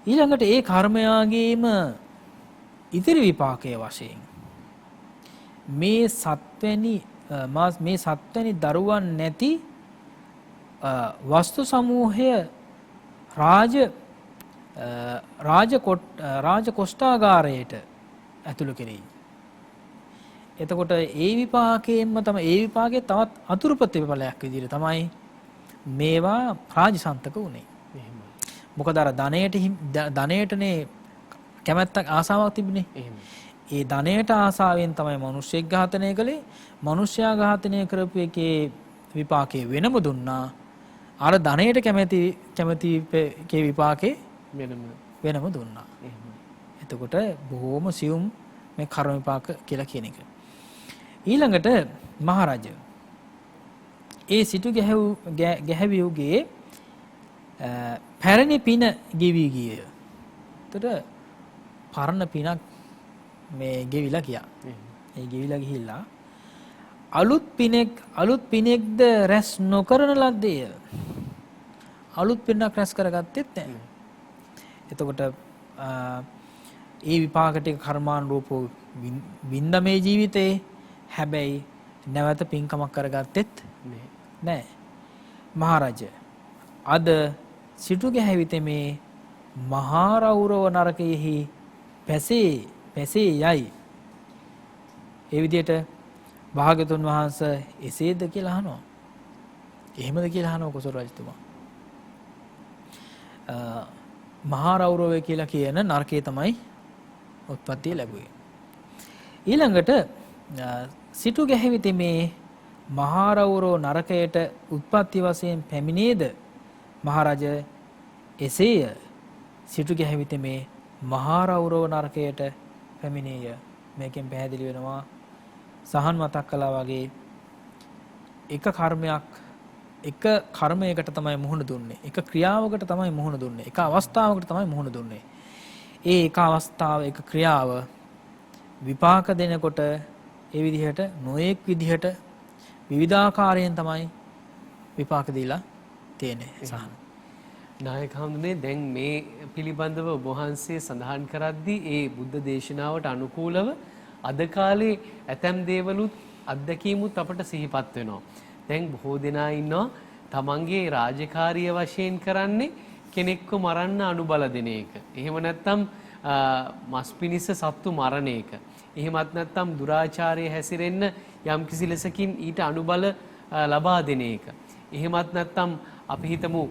ඊළඟට ඒ කර්මයාගේම ඉතිරි විපාකයේ වශයෙන් මේ සත්වැනි දරුවන් නැති වස්තු සමූහය රාජ කොෂ්ඨාගාරයට ඇතුළු කෙරෙයි. එතකොට ඒ විපාකයෙන්ම තමයි ඒ විපාකයේ තවත් අතුරු ප්‍රතිඵලයක් විදිහට තමයි මේවා රාජසන්තක උනේ. මොකද අර ධනයටනේ කැමැත්තක් ආසාවක් තිබුණේ. ඒ ධනයට ආසාවෙන් තමයි මිනිස්සෙක් ඝාතනය කළේ. මිනිස්සයා ඝාතනය කරපු එකේ විපාකේ වෙනම දුන්නා. අර ධනයට කැමැති එකේ විපාකේ වෙනම දුන්නා. එතකොට බොහොම සියුම් මේ කර්ම විපාක කියලා කියන එක. ඊළඟට මහරජ ඒ සිටු ගැහැවියුගේ පැරණි පින ගෙවි ගිය. එතකොට පරණ පිනක් මේ ගෙවිලා ගියා. ඒ ගෙවිලා ගිහිල්ලා අලුත් පිනෙක්ද රැස් නොකරන ලද්දේ. අලුත් පිනක් රැස් කරගත්තෙත් නැහැ. එතකොට ඒ විපාක ටික කර්මානුරූපව වින්ද මේ ජීවිතේ. හැබැයි නැවත පින්කමක් කරගත්තෙත් නැහැ. මහරජ අද සිටු ගැහැවිතේ මේ මහා රෞරව නරකයෙහි පැසේ යයි. ඒ විදිහට භාග්‍යතුන් වහන්සේ එසේද කියලා අහනවා. එහෙමද කියලා අහනවා කොසල් රජතුමා. මහා රෞරවය කියලා කියන නරකයේ තමයි උත්පත්තිය ලැබුවේ. ඊළඟට සිටු ගැහැවිතේ මේ මහා රෞරව නරකයට උත්පත්ති වශයෙන් පැමිණේද මහරජ එසේය සිටු ගැහැවිතේ මේ මහා රෞරව නරකයට පැමිණේය. මේකෙන් පැහැදිලි වෙනවා සහන් මතක් කළා වගේ එක කර්මයකට තමයි මුහුණ දුන්නේ. එක ක්‍රියාවකට තමයි මුහුණ දුන්නේ. එක අවස්ථාවකට තමයි මුහුණ දුන්නේ. ඒ එක අවස්ථාව එක ක්‍රියාව විපාක දෙනකොට ඒ විදිහට නොඑක් විදිහට විවිධාකාරයෙන් තමයි විපාක දීලා තියෙන්නේ. සහන් නායක හඳුනේ දැන් මේ පිළිබඳව ඔබ වහන්සේ සඳහන් කරද්දී ඒ බුද්ධ දේශනාවට අනුකූලව අද කාලේ ඇතැම් දේවලුත් අත්දැකීමුත් අපට සිහිපත් වෙනවා. දැන් බොහෝ දෙනා ඉන්නවා තමන්ගේ රාජකාරිය වශයෙන් කරන්නේ කෙනෙක්ව මරන්න අනුබල දෙන එක. එහෙම නැත්නම් මස් පිනිස සත්තු මරණ එක. එහෙමත් නැත්නම් දුරාචාරය හැසිරෙන්න යම්කිසි ලෙසකින් ඊට අනුබල ලබා දෙන එක. එහෙමත් නැත්නම් අපි හිතමු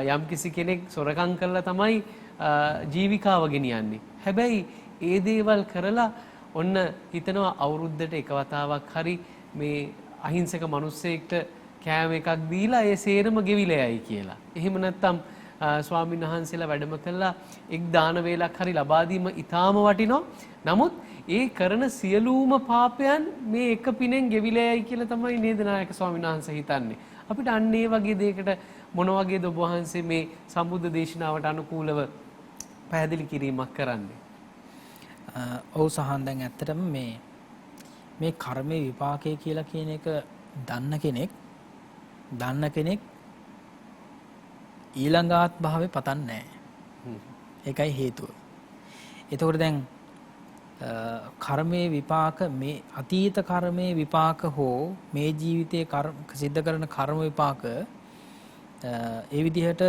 යම්කිසි කෙනෙක් සොරකම් කරලා තමයි ජීවිකාව ගෙනියන්නේ. හැබැයි ඒ දේවල් කරලා ඔන්න හිතනවා අවුරුද්දට එක වතාවක් හරි මේ අහිංසක මිනිස්සෙක්ට කෑම එකක් දීලා ඒ සේරම ගෙවිලා යයි කියලා. එහෙම නැත්නම් ස්වාමීන් වහන්සේලා වැඩම කළා එක් දාන වේලක් හරි ලබා දීම ඊටාම වටිනවා. නමුත් ඒ කරන සියලුම පාපයන් මේ එක පිනෙන් ගෙවිලා යයි කියලා තමයි නේද නායක ස්වාමීන් වහන්සේ හිතන්නේ. අපිට අන්න ඒ වගේ දෙයකට මොන වගේද ඔබ වහන්සේ මේ සම්බුද්ධ දේශනාවට අනුකූලව පැහැදිලි කිරීමක් කරන්නේ? ඔව් සහන් දැන් ඇත්තටම මේ කර්මයේ විපාකය කියලා කියන එක දන්න කෙනෙක් ඊළඟ ආත්භාවේ පතන්නේ නැහැ. ඒකයි හේතුව. එතකොට දැන් කර්මයේ විපාක මේ අතීත කර්මයේ විපාක හෝ මේ ජීවිතයේ සිද්ධ කරන කර්ම විපාක ඒ විදිහට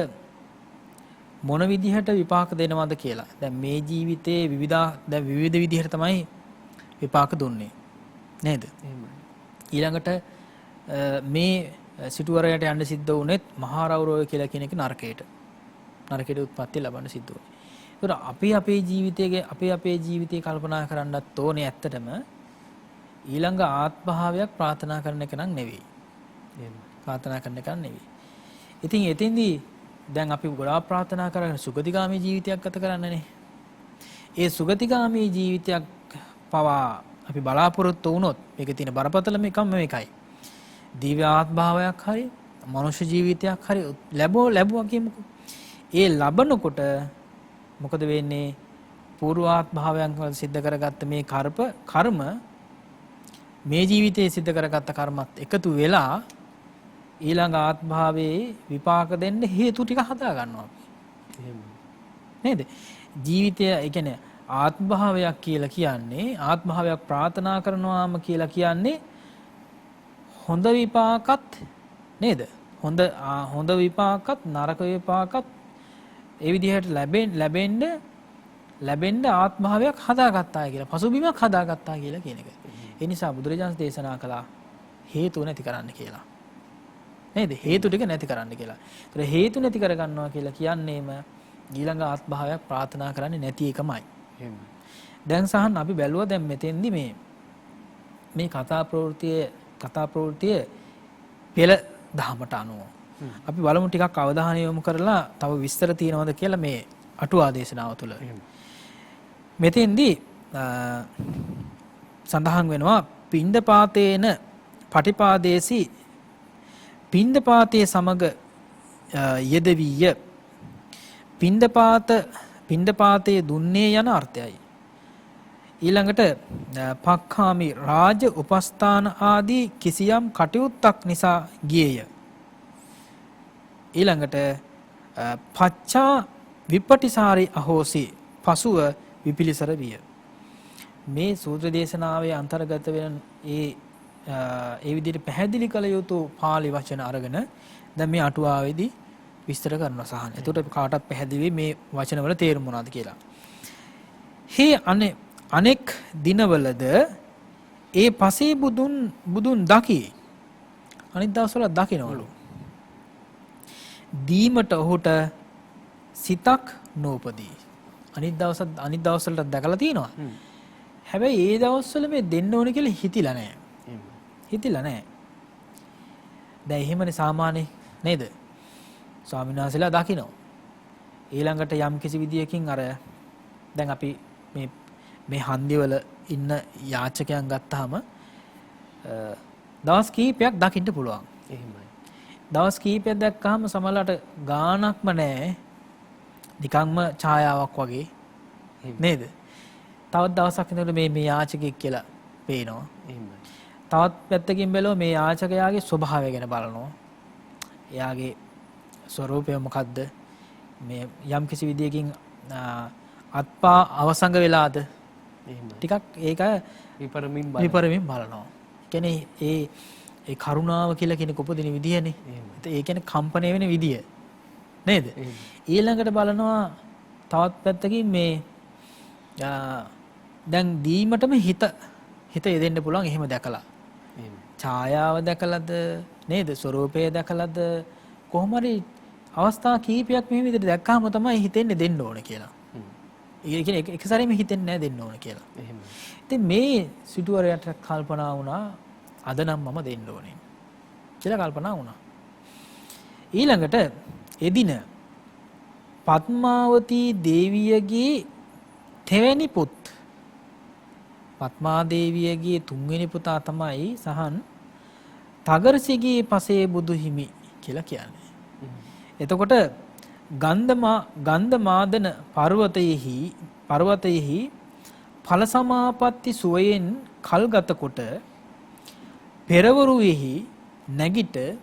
මොන විදිහට විපාක දෙනවද කියලා. දැන් මේ ජීවිතයේ විවිධ විදිහට තමයි විපාක දුන්නේ. නේද? ඊළඟට මේ සිටුවරයට යන්න සිද්ධ වුණෙත් මහා රෞරවය කියලා කියන එක නරකයට උත්පත්ති ලබන්න සිද්ධ වුණේ. ඒතර අපේ ජීවිතයේ කල්පනා කරන්නත් ඕනේ ඇත්තටම ඊළඟ ආත්මභාවයක් ප්‍රාර්ථනා කරන එක නම් නෙවෙයි. ප්‍රාර්ථනා කරන එක නෙවෙයි. ඉතින් එතෙන්දී දැන් අපි ගොඩාක් ප්‍රාර්ථනා කරන සුගතිගාමී ජීවිතයක් ගත කරන්නනේ. ඒ සුගතිගාමී ජීවිතයක් පවා අපි බලාපොරොත්තු වුණොත් මේකේ තියෙන බරපතලම එකම මේකයි. දිව්‍ය ආත්මභාවයක් හරි මනුෂ්‍ය ජීවිතයක් හරි ලැබුවා කියමුකෝ. ඒ ලබනකොට මොකද වෙන්නේ? පූර්වාත්මභාවයන් වල සිද්ධ කරගත්ත මේ කර්ම මේ ජීවිතයේ සිද්ධ කරගත්ත කර්මත් එකතු වෙලා ඊළඟ ආත්මභාවයේ විපාක දෙන්න හේතු ටික හදා ගන්නවා. නේද? ජීවිතය ඒ කියන්නේ ආත්මභාවයක් කියලා කියන්නේ ආත්මභාවයක් ප්‍රාර්ථනා කරනවාම කියලා කියන්නේ හොඳ විපාකත් නේද? හොඳ විපාකත් නරක විපාකත් ඒ විදිහට ලැබෙන්න ආත්මභාවයක් හදාගත්තා කියලා. පසුබිමක් හදාගත්තා කියලා කියන එක. ඒ නිසා බුදුරජාණන් දේශනා කළා හේතු නැති කරන්න කියලා. නේද? හේතු ටික නැති කරන්න කියලා. ඒතර හේතු නැති කරගන්නවා කියලා කියන්නේම ඊළඟ ආත්මභාවයක් ප්‍රාර්ථනා කරන්නේ නැති එකමයි. දැන් සහන් අපි බැලුවා දැන් මෙතෙන්දි මේ කතා ප්‍රවෘත්තිය පෙළ දහමට අනුව අපි බලමු ටිකක් අවධානය යොමු කරලා තව විස්තර තියෙනවද කියලා මේ අටුවා දේශනාව තුළ. මෙතෙන්දී සඳහන් වෙනවා පිණ්ඩපාතේන පටිපාදේසි පිණ්ඩපාතයේ සමග යෙදවිය පිණ්ඩපාතයේ දුන්නේ යන අර්ථයයි. ඊළඟට පක්ඛාමි රාජ උපස්ථාන ආදී කිසියම් කටයුත්තක් නිසා ගියේය. ඊළඟට පච්චා විපටිසාරි අහෝසි පසුව විපිලිසර විය. මේ සූත්‍ර දේශනාවේ අන්තර්ගත වෙන ඒ විදිහට පැහැදිලි කළ යුතු පාළි වචන අරගෙන දැන් මේ අටුවාවේදී විස්තර කරනවා සහන්. එතකොට කාටත් පැහැදිලි මේ වචනවල තේරුම මොනවද කියලා. අනෙක් දිනවලද ඒ පසේ බුදුන් දකි. අනිත් දවස්වල දකින්නවලු. දීමට ඔහුට සිතක් නූපදී. අනිත් දවස්වලට දැකලා තියෙනවා. හැබැයි ඒ දවස්වල මේ දෙන්න ඕනේ කියලා හිතිලා නැහැ. දැන් එහෙමනේ සාමාන්‍ය නේද? ස්වාමීන් වහන්සේලා දකිනවා. ඊළඟට යම් කිසි විදියකින් අර දැන් අපි මේ හන්දිවල ඉන්න යාචකයන් ගත්තාම දවස් කීපයක් දකින්න පුළුවන්. එහෙමයි. දවස් කීපයක් දැක්කහම සමහරලාට ගාණක්ම නැහැ. නිකම්ම ඡායාවක් වගේ නේද? තවත් දවසක් ඉඳලා මේ යාචකෙක් කියලා පේනවා. එහෙමයි. තවත් පැත්තකින් බැලුවා මේ යාචකයාගේ ස්වභාවය ගැන බලනවා. එයාගේ ස්වરૂපය මොකද්ද? මේ යම් කිසි විදියකින් අත්පා අවසංග වෙලාද? ටිකක් ඒක විපරමින් බලනවා. කියන්නේ ඒ කරුණාව කියලා කෙනෙක් උපදින විදියනේ. ඒ කියන්නේ කම්පණය වෙන විදිය. නේද? ඊළඟට බලනවා තවත් පැත්තකින් මේ දැන් දීමටම හිත යෙදෙන්න පුළුවන් එහෙම දැකලා. ඡායාව දැකලාද නේද? ස්වરૂපය දැකලාද කොහොම හරි අවස්ථා කීපයක් මේ විදිහට දැක්කම තමයි හිතෙන්නේ දෙන්න ඕන කියලා. ඒ කියන්නේ එක සැරේම හිතෙන්නේ නැහැ දෙන්න ඕන කියලා. එහෙමයි. ඉතින් මේ සිටුවරයට කල්පනා වුණා අද නම් මම දෙන්න ඕනේ කියලා කල්පනා වුණා. ඊළඟට එදින පద్මාවතී දේවියගේ තෙවැනි පුත් පත්මා දේවියගේ තුන්වෙනි පුතා තමයි සහන් තගරසිගේ පසේ බුදු හිමි කියලා කියන්නේ. එතකොට ගන්ධමාදන පර්වතයෙහි ඵල සමාපatti සුවයෙන් කල්ගත කොට පෙරවරුෙහි නැගිට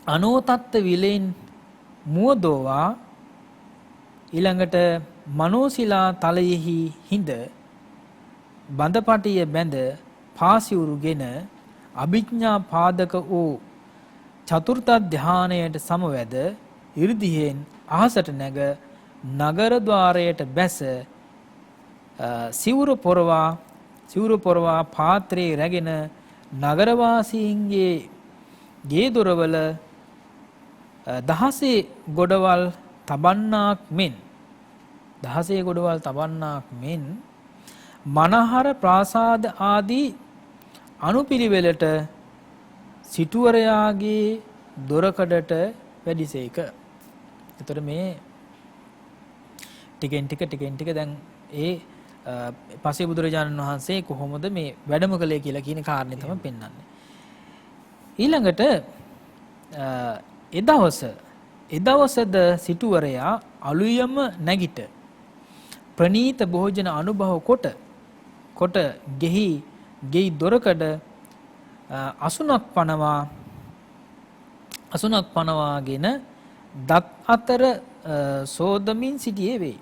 අනෝතත්ත විලෙන් මුවදෝවා ඊළඟට මනෝසිලා තලයෙහි හිඳ බඳපටිය බැඳ පාසිවුරුගෙන අභිඥා පාදක වූ චතුර්ථ ධානයට සමවැද 이르දිහෙන් අහසට නැග නගර ద్వාරයට බැස සිවුරු පොරවා පාත්‍රයේ රැගෙන නගරවාසීන්ගේ ගේ දොරවල දහසේ ගොඩවල් තබන්නාක් මෙන් මනහර ප්‍රාසාද ආදී අනුපිළිවෙලට සිටුවරයාගේ දොරකඩට වැඩිසේක. එතකොට මේ ටිකෙන් ටික දැන් ඒ පසේ බුදුරජාණන් වහන්සේ කොහොමද මේ වැඩම කළේ කියලා කියන කාරණේ තමයි පෙන්වන්නේ. ඊළඟට එදවසද සිටුවරයා අලුයම නැගිට ප්‍රනීත භෝජන අනුභව කොට ගෙයි දොරකඩ අසුනක් පනවාගෙන දත් අතර සෝදමින් සිටියේ වෙයි.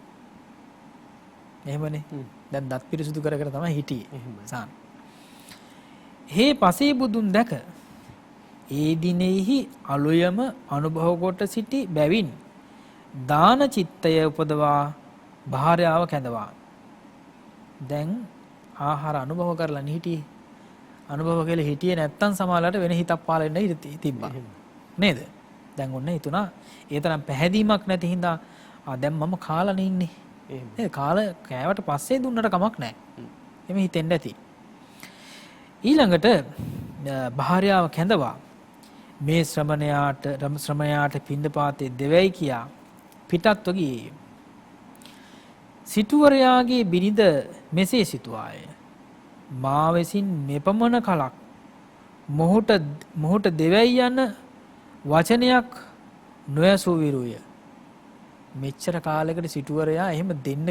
එහෙමනේ. දැන් දත් පිරිසුදු කර කර තමයි හිටියේ. සාන්. හේ පසේ බුදුන් දැක ඒ දිනෙහි අලුයම අනුභව කොට සිටි බැවින් දාන චිත්තය උපදවා භාර්යාව කැඳවා. දැන් ආහාර අනුභව කරලා හිටියේ. අනුභව කියලා හිටියේ නැත්තම් සමාලලට වෙන හිතක් පාල වෙන්න ඉඩ තිබ්බා. නේද? දැන් ඔන්න හිතුණා ඒ තරම් පැහැදීමක් නැති හින්දා දැන් මම කාලානේ ඉන්නේ. නේද? කාලා කෑවට පස්සේ දුන්නට කමක් නැහැ. එමෙ හිතෙන්න ඇති. ඊළඟට භාර්යාව කැඳවා මේ ශ්‍රමණයාට පින්දපාතේ දෙවයි කියා පිටත්ව ගියේ. සිටුවරයාගේ බිරිඳ මෙසේ සිතුවාය. මා විසින් මෙපමණ කලක් මොහුට දෙවයි යන වචනයක් නොයසූ විරුය. මෙච්චර කාලයකට සිටුවරයා එහෙම දෙන්න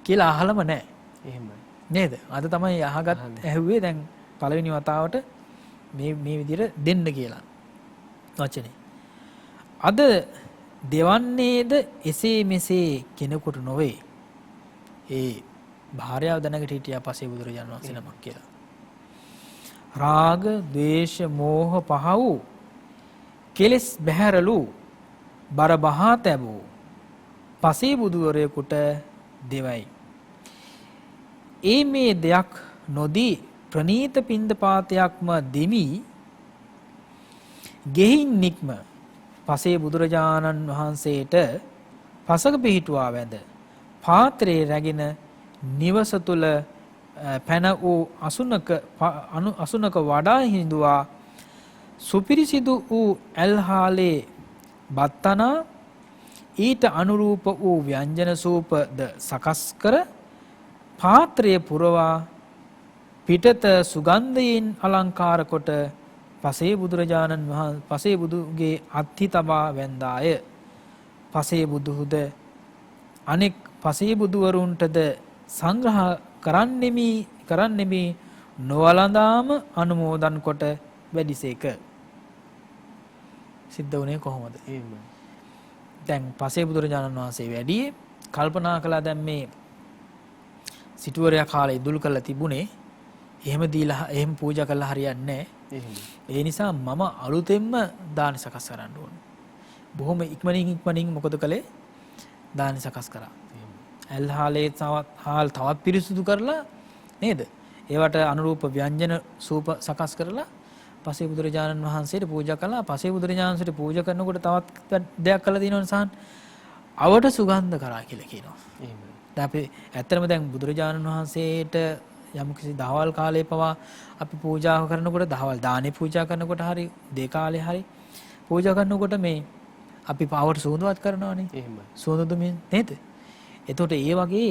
කියලා අහලම නැහැ. එහෙමයි. නේද? අද තමයි ඇහුවේ දැන් පළවෙනි වතාවට මේ විදිහට දෙන්න කියලා වචනේ. අද දෙවන්නේද එසේ මෙසේ කෙනෙකුට නොවේ. ඒ භාර්යාව දැනගට හිටියා පසේ බුදුරජාණන් වහන්සේ නමක් කියලා. රාග, ද්වේෂ, මෝහ පහ වූ කෙලෙස් බැහැරලු බර බහා තැබූ පසේ බුදුවරයෙකුට දෙවයි. මේ දෙයක් නොදී ප්‍රනීත පින්දපාතයක්ම දෙමි ගෙහින් නික්ම පසේ බුදුරජාණන් වහන්සේට පසක පිහිටුවා වැඳ පාත්‍රයේ රැගෙන නිවස තුල පැන වූ අසුනක වඩා හිඳුවා සුපිරිසිදු වූ ඇල්හාලේ බත්තනා ඊට අනුරූප වූ ව්‍යංජන සූපද සකස් කර පාත්‍රය පුරවා පිටත සුගන්ධයෙන් අලංකාර කොට පසේ බුදුගේ අත්හි තබා වැන්දාය. පසේ බුදුහුද අනෙක් පසේ බුදුවරුන්ටද සංග්‍රහ කරන්නෙමි නොවලඳාම අනුමෝදන් කොට වැඩිසේක. සිද්ධ වුණේ කොහොමද? දැන් පසේ බුදුරජාණන් වහන්සේ වැඩියේ කල්පනා කළා දැන් මේ සිටුවරයා කාලේ ඉදුල් කරලා තිබුණේ එහෙම දීලා එහෙම පූජා කළා හරියන්නේ නැහැ. ඒ නිසා මම අලුතෙන්ම දාන සකස් කරන්න ඕන. බොහොම ඉක්මනින් මොකද කළේ? දාන සකස් කරා. ඇල්හාලේ තවත් පිරිසුදු කරලා නේද? ඒවට අනුරූප ව්‍යංජන සූප සකස් කරලා පසේ බුදුරජාණන් වහන්සේට පූජා කළා. පසේ බුදුරජාණන් වහන්සේට පූජා කරනකොට තවත් දෙයක් කළා දිනවනේ සහන්. අවට සුගන්ධ කරා කියලා කියනවා. දැන් අපි ඇත්තටම දැන් බුදුරජාණන් වහන්සේට යම්කිසි දහවල් කාලේ පවා අපි පූජා කරනකොට දහවල් දානේ පූජා කරනකොට හරි දේ කාලේ හරි පූජා කරනකොට මේ අපි පාවට සුවඳවත් කරනවානේ. එහෙමයි. සුවඳ දුමින් නේද? එතකොට ඒ වගේ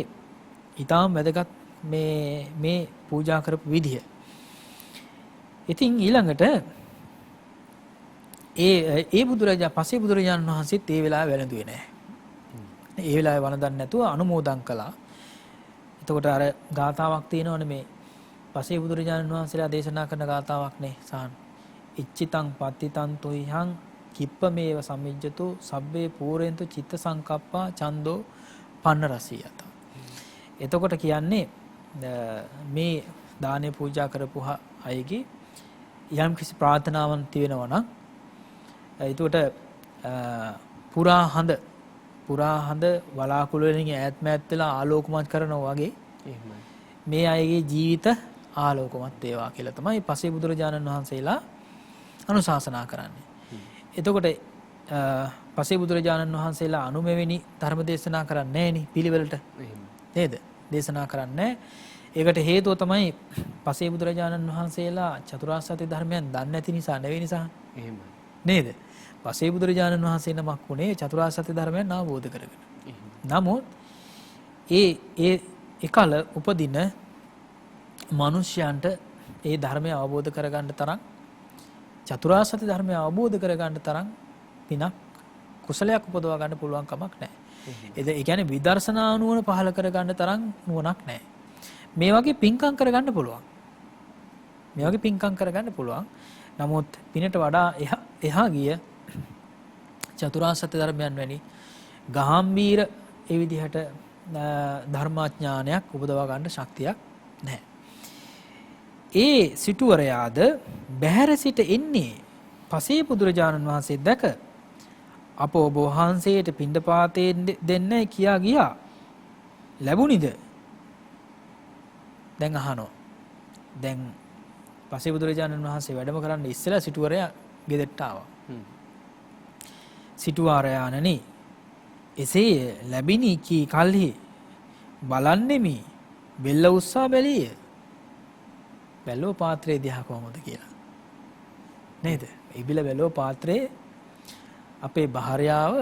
ඊටාම් වැදගත් මේ පූජා කරපු විදිය. ඉතින් ඊළඟට පසේ බුදුරජාණන් වහන්සේත් ඒ වෙලාවේ වැළඳුවේ නැහැ. ඒ වෙලාවේ වළඳන්නේ නැතුව අනුමෝදන් කළා. එතකොට අර ගාතාවක් තියෙනවනේ මේ පසේ බුදුරජාණන් වහන්සේලා දේශනා කරන ගාතාවක් නේ සාහන්. ඉච්චිතං පත්තිතං තුයිහං කිප්පමේව සම්මිජ්ජතු සබ්බේ පූරෙන්තු චිත්ත සංකප්පා ඡන්தோ පන්න රසියත. එතකොට කියන්නේ මේ දානේ පූජා කරපු අයගේ යම් කිසි ප්‍රාර්ථනාවක් තියෙනවා නම් එතකොට පුරා හඳ වලාකුළු වලින් ඈත්මෑත් වෙලා ආලෝකමත් කරනවා වගේ මේ අයගේ ජීවිත ආලෝකමත් වේවා කියලා තමයි පසේ බුදුරජාණන් වහන්සේලා අනුශාසනා කරන්නේ. එතකොට පසේ බුදුරජාණන් වහන්සේලා අනුමෙවෙනි ධර්ම දේශනා කරන්නේ නැහෙනි පිළිවෙලට. නේද? දේශනා කරන්නේ. ඒකට හේතුව තමයි පසේ බුදුරජාණන් වහන්සේලා චතුරාර්ය සත්‍ය ධර්මයන් දන්නේ නැති නිසා නෙවෙයි නිසා. එහෙමයි. නේද? පසේ බුදුරජාණන් වහන්සේ නමක් වුණේ චතුරාර්ය සත්‍ය ධර්මයන් අවබෝධ කරගෙන. නමුත් ඒ එකල උපදින මිනිසයන්ට ඒ ධර්මය අවබෝධ කරගන්න තරම් චතුරාර්ය සත්‍ය ධර්මය අවබෝධ කරගන්න තරම් පිනක් කුසලයක් උපදවා ගන්න පුළුවන් කමක් නැහැ. ඒ කියන්නේ විදර්ශනා නුවණ පහළ කරගන්න තරම් නුවණක් නැහැ. මේ වගේ පින්කම් කරගන්න පුළුවන්. මේ වගේ පින්කම් කරගන්න පුළුවන්. නමුත් පිනට වඩා එහා ගිය චතුරාර්ය සත්‍ය ධර්මයන් වැනි ගාම්භීර ඒ විදිහට ධර්මාඥානයක් උපදවා ගන්න ශක්තියක් නැහැ. ඒ සිටුවරයාද බහැර සිට එන්නේ පසේ බුදුරජාණන් වහන්සේ දැක අප ඔබ වහන්සේට පිණ්ඩපාතේ දෙන්නයි කියා ගියා. ලැබුණිද? දැන් අහනවා. දැන් පසේ බුදුරජාණන් වහන්සේ වැඩම කරන්න ඉස්සෙල්ලා සිටුවරයා ගෙදරට ආවා. සිටුවාරයාණනි එසේ ලැබිනි කී කල්හි බලන්නෙමි බෙල්ල උස්සා බැලිය. බැලුව පාත්‍රයේ දිහා කොහොමද කියලා. නේද? ඉබිල බැලුව පාත්‍රයේ අපේ භාර්යාව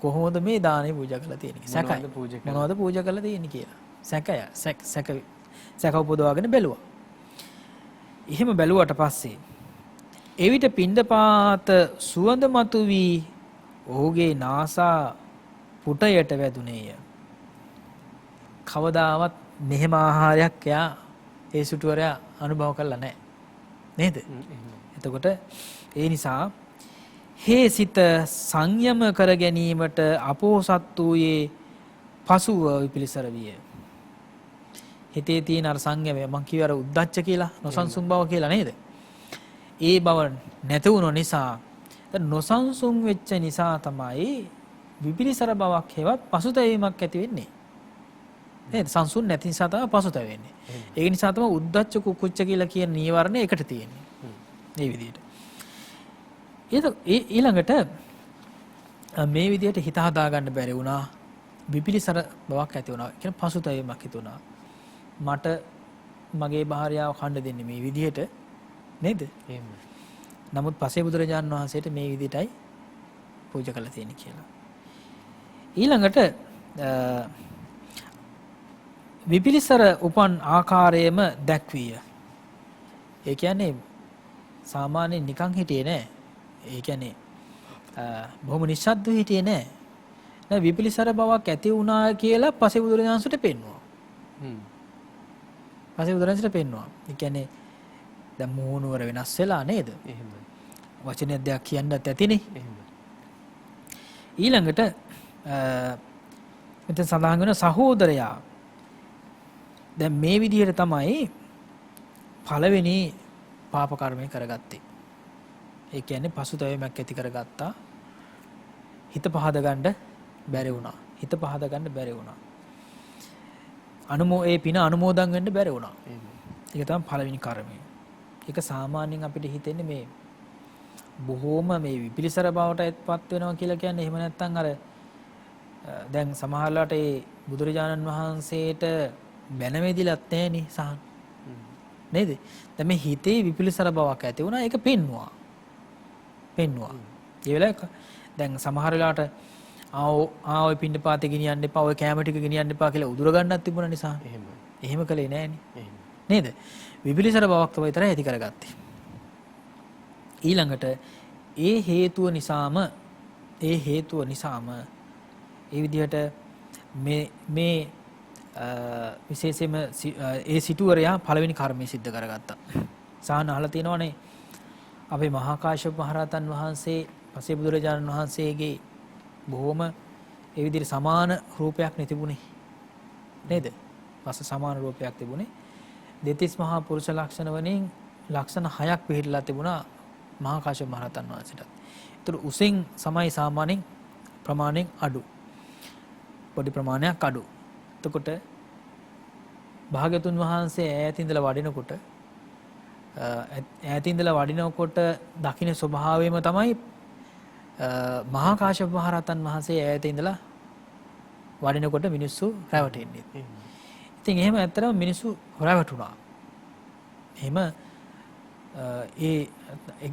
කොහොමද මේ දානේ පූජා කරලා තියෙන්නේ? සැකයි. මොනවද පූජා කරලා තියෙන්නේ කියලා. සැක උපදවාගෙන බැලුවා. එහෙම බැලුවට පස්සේ එවිට පිණ්ඩපාත සුවඳ මතු වී ඔහුගේ නාසා පුටයට වැදුනේය. කවදාවත් මෙහෙම ආහාරයක් එයා ඒ සිටුවරයා අනුභව කරලා නැහැ. නේද? එතකොට ඒ නිසා හේ සිත සංයම කර ගැනීමට අපෝසත් වූයේ පසුව විපිලිසර විය. හිතේ තියෙන අර සංයමය මං කිව්ව අර උද්දච්ච කියලා නොසන්සුන් බව කියලා නේද? ඒ බව නැති වුණ නිසා නොසන්සුන් වෙච්ච නිසා තමයි විපිලිසර බවක් හේවත් පසුතැවීමක් ඇති වෙන්නේ. නේද? සංසුන් නැති නිසා තමයි පසුතැවෙන්නේ. ඒ නිසා තමයි උද්දච්ච කුක්කුච්ච කියලා කියන නීවරණ එකට තියෙන්නේ. මේ විදිහට. ඊළඟට මේ විදිහට හිත හදා ගන්න බැරි වුණා. විපිලිසර බවක් ඇති වුණා. කියන පසුතැවීමක් හිත වුණා. මට මගේ භාර්යාව කණ්ඩ දෙන්නේ මේ විදිහට නේද? එහෙමයි. නමුත් පසේ බුදුරජාණන් වහන්සේට මේ විදිහටයි පූජා කරලා තියෙන්නේ කියලා. ඊළඟට විපිලිසර උපන් ආකාරයේම දැක්විය. ඒ කියන්නේ සාමාන්‍යයෙන් නිකන් හිටියේ නෑ. ඒ කියන්නේ බොහොම නිශ්ශබ්දව හිටියේ නෑ. දැන් විපිලිසර බවක් ඇති වුණා කියලා පසේ බුදුරජාණන්සට පෙන්වුවා. පසේ බුදුරජාණන්සට පෙන්වුවා. ඒ කියන්නේ දැන් මූණුවර වෙනස් වෙලා නේද? එහෙමයි. වචනයක් දෙයක් කියන්නත් ඇතිනේ. එහෙමයි. ඊළඟට මෙතන සඳහන් වෙන සහෝදරයා දැන් මේ විදිහට තමයි පළවෙනි පාප කර්මය කරගත්තේ. ඒ කියන්නේ පසුතැවීමක් ඇති කරගත්තා. හිත පහද ගන්න බැරි වුණා. හිත පහද ගන්න බැරි වුණා. ඒ පින අනුමෝදන් වෙන්න බැරි වුණා. ඒක තමයි පළවෙනි කර්මය. ඒක සාමාන්‍යයෙන් අපිට හිතෙන්නේ මේ බොහෝම මේ විපිලිසර බවටපත් වෙනවා කියලා කියන්නේ එහෙම නැත්නම් අර දැන් සමහරලාට ඒ බුදුරජාණන් වහන්සේට බැනමෙදිලත් නැහෙනි සහන්. නේද? දැන් මේ හිතේ විපිලිසර බවක් ඇති වුණා ඒක පෙන්නවා. ඒ වෙලාවේ දැන් සමහර වෙලාවට ඔය පින්නපාතේ ගෙනියන්න එපා ඔය කැම ටික ගෙනියන්න එපා කියලා උදුර ගන්නත් තිබුණා නිසා. එහෙම කළේ නෑනේ. නේද? විපිලිසර බවක් තමයි විතරයි ඇති කරගත්තේ. ඊළඟට ඒ හේතුව නිසාම ඒ විදිහට මේ විශේෂයෙන්ම ඒ සිටුවරයා පළවෙනි කර්මය සිද්ධ කරගත්තා. සාහන අහලා තියෙනවනේ අපේ මහා කාශ්‍යප මහරහතන් වහන්සේ පසේ බුදුරජාණන් වහන්සේගේ බොහොම ඒ විදිහට සමාන රූපයක් නෙතිබුණේ නේද? සමාන රූපයක් තිබුණේ. දෙතිස් මහා පුරුෂ ලක්ෂණ වලින් ලක්ෂණ 6ක් පිළිහිලා තිබුණා මහා කාශ්‍යප මහරහතන් වහන්සේට. ඒතර උසින් සමයි සාමාන්‍යයෙන් ප්‍රමාණයෙන් අඩු. පොඩි ප්‍රමාණයක් අඩු. එතකොට භාග්‍යතුන් වහන්සේ ඈතින්දලා වඩිනකොට දකින්න ස්වභාවයම තමයි මහා කාශ්‍යප මහරහතන් වහන්සේ ඈතින්දලා වඩිනකොට මිනිස්සු රැවටෙන්නේ. ඉතින් එහෙම ඇත්තටම මිනිස්සු රැවටුණා. එහෙම ඒ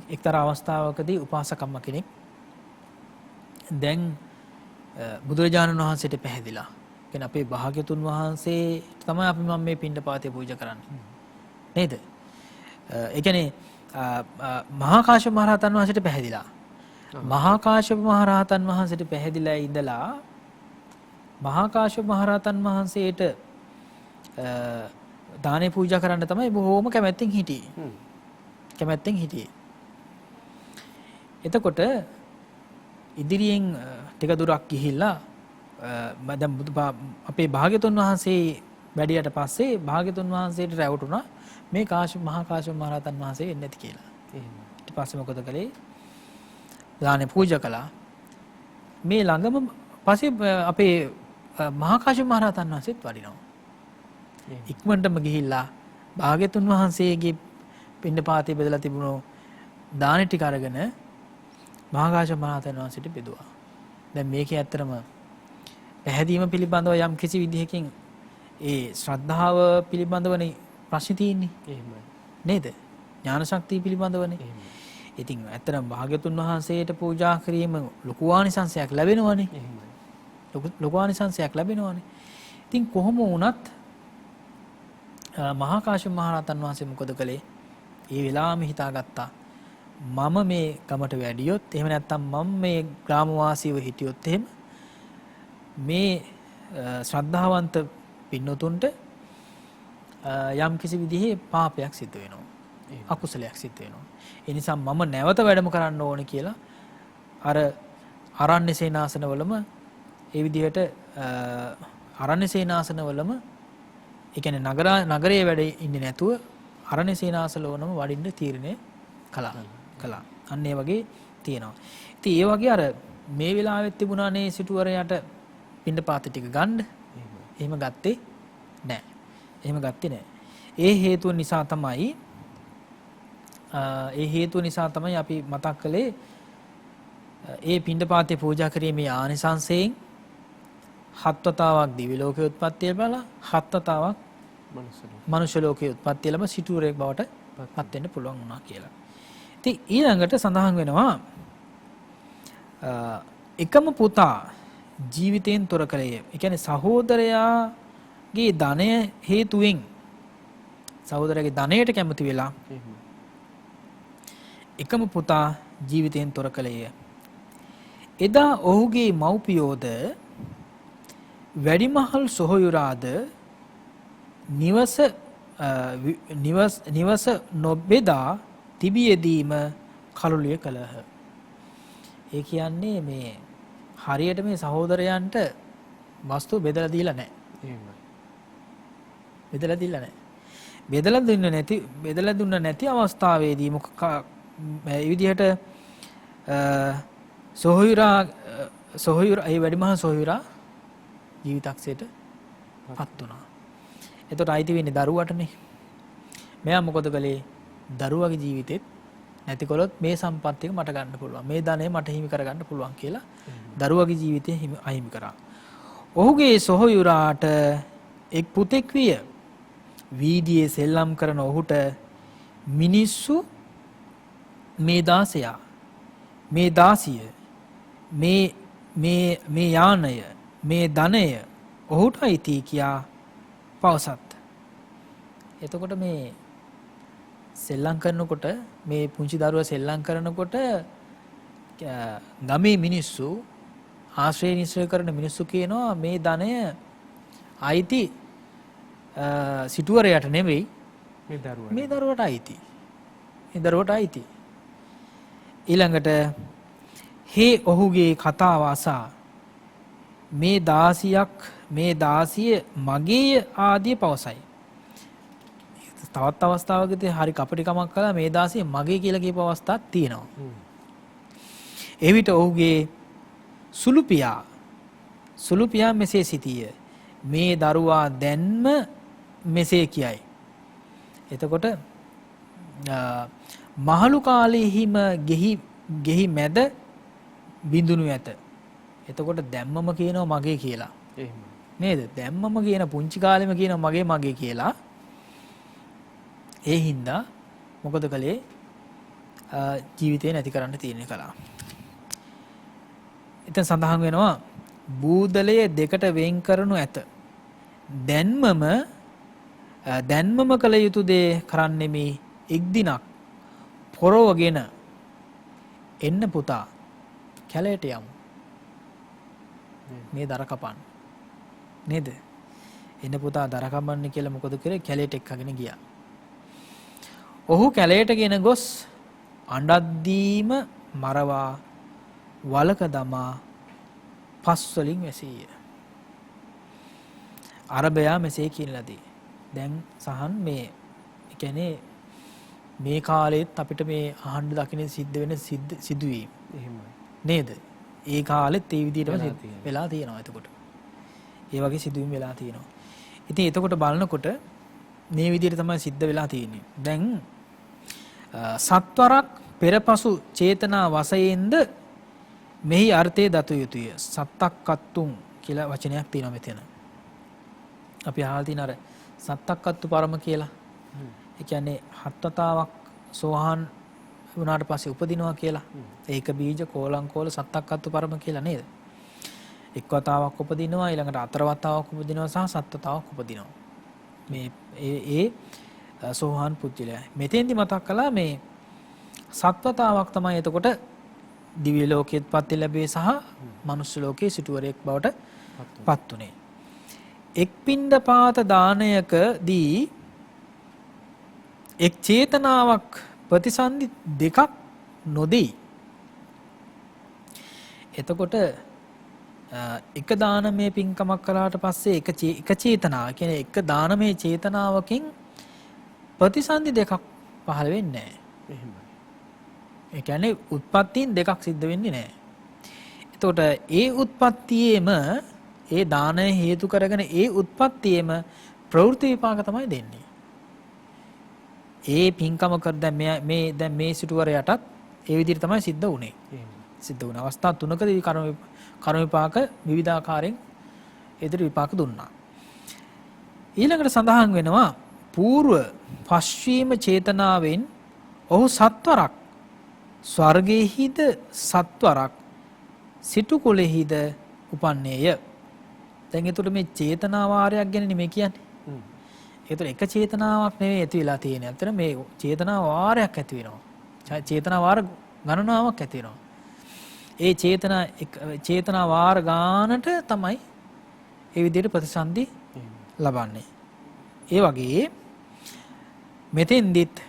එක්තරා අවස්ථාවකදී උපාසකම්ම කෙනෙක් දැන් බුදුරජාණන් වහන්සේට පැහැදිලා. කියන්නේ අපේ භාග්‍යතුන් වහන්සේ තමයි අපි මම මේ පිණ්ඩපාතේ පූජා කරන්නේ. නේද? ඒ කියන්නේ මහා කාශ්‍යප මහරහතන් වහන්සේට පැහැදිලා. මහා කාශ්‍යප මහරහතන් වහන්සේට පැහැදිලා ඉඳලා මහා කාශ්‍යප මහරහතන් වහන්සේට දානේ පූජා කරන්න තමයි බොහෝම කැමැත්තෙන් හිටියේ. කැමැත්තෙන් හිටියේ. එතකොට ඉදිරියෙන් ටික දුරක් ගිහිල්ලා දැන් අපේ භාග්‍යතුන් වහන්සේ වැඩියට පස්සේ භාග්‍යතුන් වහන්සේට රැවටුණා මේ මහා කාශ්‍යප මහ රහතන් වහන්සේ එන්නේ නැති කියලා. ඊට පස්සේ මොකද කළේ? දානේ පූජා කළා. මේ ළඟම පස්සේ අපේ මහා කාශ්‍යප මහ රහතන් වහන්සේත් වඩිනවා. ඉක්මනටම ගිහිල්ලා භාග්‍යතුන් වහන්සේගේ පිණ්ඩපාතේ බෙදලා තිබුණු දාන ටික අරගෙන මහා කාශ්‍යප මහ රහතන් වහන්සේට බෙදුවා. දැන් මේකේ ඇත්තටම පැහැදීම පිළිබඳව යම් කිසි විදිහකින් ඒ ශ්‍රද්ධාව පිළිබඳවනේ ප්‍රශ්න තියෙන්නේ. එහෙමයි. නේද? ඥාන ශක්තිය පිළිබඳවනේ. ඉතින් ඇත්තටම භාග්‍යතුන් වහන්සේට පූජා කිරීම ලොකු ආනිසංසයක් ලැබෙනවනේ. එහෙමයි. ලොකු ආනිසංසයක් ලැබෙනවනේ. ඉතින් කොහොම වුණත් මහා කාශ්‍යප මහ රහතන් වහන්සේ මොකද කළේ? ඒ වෙලාවෙම හිතාගත්තා මම මේ ගමට වැඩියොත් එහෙම නැත්නම් මම මේ ග්‍රාමවාසීව හිටියොත් එහෙම මේ ශ්‍රද්ධාවන්ත පින්නතුන්ට යම් කිසි විදිහේ පාපයක් සිද්ධ වෙනවා. අකුසලයක් සිද්ධ වෙනවා. ඒ නිසා මම නැවත වැඩම කරන්න ඕනේ කියලා අර ආරණ්‍ය සේනාසනවලම ඒ විදිහට ආරණ්‍ය සේනාසනවලම ඒ කියන්නේ නගරයේ වැඩ ඉන්නේ නැතුව ආරණ්‍ය සේනාසනවලම වඩින්න තීරණය කළා. අන්න ඒ වගේ තියෙනවා. ඉතින් ඒ වගේ අර මේ වෙලාවෙත් තිබුණානේ සිටුවරයාට පින්ඩපාත ටික ගන්න. එහෙම ගත්තේ නැහැ. ඒ හේතුව නිසා තමයි අපි මතක් කළේ ඒ පින්ඩපාතේ පූජා කිරීමේ ආනිසංසයෙන් 7 වතාවක් දිව්‍ය ලෝකයේ උත්පත්තිය ලැබලා 7 වතාවක් මනුෂ්‍ය ලෝකයේ උත්පත්තිය ලැබ සිටුවරයෙක් බවට පත් වෙන්න පුළුවන් වුණා කියලා. ඉතින් ඊළඟට සඳහන් වෙනවා එකම පුතා ජීවිතයෙන් තොර කළේය. ඒ කියන්නේ සහෝදරයාගේ ධනය හේතුවෙන් සහෝදරයාගේ ධනයට කැමති වෙලා එකම පුතා ජීවිතයෙන් තොර කළේය. එදා ඔහුගේ මව්පියෝද වැඩිමහල් සොහොයුරාද නිවස නොබෙදා තිබියදීම කලුලිය කළහ. ඒ කියන්නේ මේ හරියට මේ සහෝදරයන්ට වස්තු බෙදලා දීලා නැහැ. බෙදලා දුන්න නැති අවස්ථාවේදී මේ විදිහට සොහොයුරා ඒ වැඩිමහල් සොහොයුරා ජීවිතක්ෂයට පත් වුණා. එතකොට අයිති වෙන්නේ දරුවටනේ. මෙයා මොකද කළේ? දරුවගේ ජීවිතෙත් නැතිකොලොත් මේ සම්පත් එක මට ගන්න පුළුවන්. මේ ධනය මට හිමි කරගන්න පුළුවන් කියලා දරුවගේ ජීවිතය අහිමි කරා. ඔහුගේ සොහොයුරාට එක් පුතෙක් විය. වීදියේ සෙල්ලම් කරන ඔහුට මිනිස්සු මේ දාසයා මේ දාසිය මේ යානය මේ ධනය ඔහුට අයිති කියා පවසත්. එතකොට මේ සෙල්ලම් කරනකොට මේ පුංචි දරුවා සෙල්ලම් කරනකොට ගමේ මිනිස්සු ආශ්‍රය නිශ්‍රය කරන මිනිස්සු කියනවා මේ ධනය අයිති සිටුවරයට නෙවෙයි මේ දරුවට අයිති. ඊළඟට හේ ඔහුගේ කතාව අසා මේ දාසිය මගේ ආදිය පවසයි. තවත් අවස්ථාවකදී හරි කපටිකමක් කළා මේ දාසිය මගේ කියලා කියපු අවස්ථාවක් තියෙනවා. එවිට ඔහුගේ සුළු පියා මෙසේ සිටිය. මේ දරුවා දැන්ම මෙසේ කියයි. එතකොට මහලු කාලෙහිම ගෙහි මැද බිඳුණු ඇත. එතකොට දැම්මම කියනවා මගේ කියලා. නේද? දැම්මම කියන පුංචි කාලෙම කියනවා මගේ කියලා. ඒ හින්දා මොකද කළේ? ජීවිතේ නැති කරන්න තීරණය කළා. එතන සඳහන් වෙනවා බූදලය දෙකට වෙන් කරනු ඇත. දැන්මම කළ යුතු දේ කරන්නෙමි. එක් දිනක් පොරවගෙන එන්න පුතා කැලයට යමු. මේ දර කපන්න. නේද? එන්න පුතා දර කපන්න කියලා මොකද කරේ? කැලයට එක්කගෙන ගියා. ඔහු කැලයට ගෙන ගොස් අඬද්දීම මරවා වලක දමා පස් වලින් වැසීය. අරබයා මෙසේ කියලාදී. දැන් සහන් මේ කියන්නේ මේ කාලෙත් අපිට මේ අහන්න දකින්න සිද්ධ වෙන සිදුවීම් එහෙමයි. නේද? ඒ කාලෙත් ඒ විදිහටම වෙලා තියෙනවා එතකොට. ඒ වගේ සිදුවීම් වෙලා තියෙනවා. ඉතින් එතකොට බලනකොට මේ විදිහට තමයි සිද්ධ වෙලා තියෙන්නේ. දැන් සත්වරක් පෙරපසු චේතනා වශයෙන්ද මෙහි අර්ථය දත යුතුය. සත්තක්කත්තුම් කියලා වචනයක් තියෙනවා මෙතන. අපි අහලා තියෙන අර සත්තක්කත්තු පරම කියලා. ඒ කියන්නේ හත්වතාවක් සෝහන් වුණාට පස්සේ උපදිනවා කියලා. ඒක බීජ කෝලංකෝල සත්තක්කත්තු පරම කියලා නේද? එක් වතාවක් උපදිනවා ඊළඟට අතර වතාවක් උපදිනවා සහ සත් වතාවක් උපදිනවා. මේ ඒ සෝහන් පුජ්‍යලයා. මෙතෙන්දි මතක් කළා මේ සත්වතාවක් තමයි එතකොට දිව්‍ය ලෝකයේත් පත් ලැබේ සහ මනුස්ස ලෝකයේ සිටුවරයෙක් බවට පත් උනේ. එක් පිණ්ඩපාත දානයකදී එක් චේතනාවක් ප්‍රතිසන්දි දෙකක් නොදෙයි. එතකොට එක දානමය පින්කමක් කළාට පස්සේ එක චේතනාව කියන්නේ එක දානමය චේතනාවකින් ප්‍රතිසන්දි දෙකක් පහළ වෙන්නේ නැහැ. එහෙමයි. ඒ කියන්නේ උත්පත්තීන් දෙකක් සිද්ධ වෙන්නේ නැහැ. එතකොට ඒ උත්පත්තියේම ඒ දානය හේතු කරගෙන ඒ උත්පත්තියේම ප්‍රවෘත්ති විපාක තමයි දෙන්නේ. ඒ පින්කම කර දැන් මේ සිටුවරයටත් ඒ විදිහට තමයි සිද්ධ වුනේ. සිද්ධ වුණ අවස්ථා තුනකදී කර්ම විපාක විවිධාකාරයෙන් ඉදිරි විපාක දුන්නා. ඊළඟට සඳහන් වෙනවා పూర్ව පස්වීම චේතනාවෙන් ඔහු සත්වරක් ස්වර්ගයේහිද සත්වරක් සිටු කුලෙහිද උපන්නේය. දැන් ඒතර මේ චේතනා වාරයක් ගැන නෙමෙයි කියන්නේ. ඒතර එක චේතනාවක් නෙවෙයි ඇති වෙලා තියෙන්නේ. අතන මේ චේතනා වාරයක් ඇති වෙනවා. චේතනා වාර ගණනාවක් ඇති වෙනවා. ඒ චේතනා වාර ගානට තමයි ඒ විදිහට ප්‍රතිසන්දි ලබන්නේ. ඒ වගේ මෙතෙන්දිත්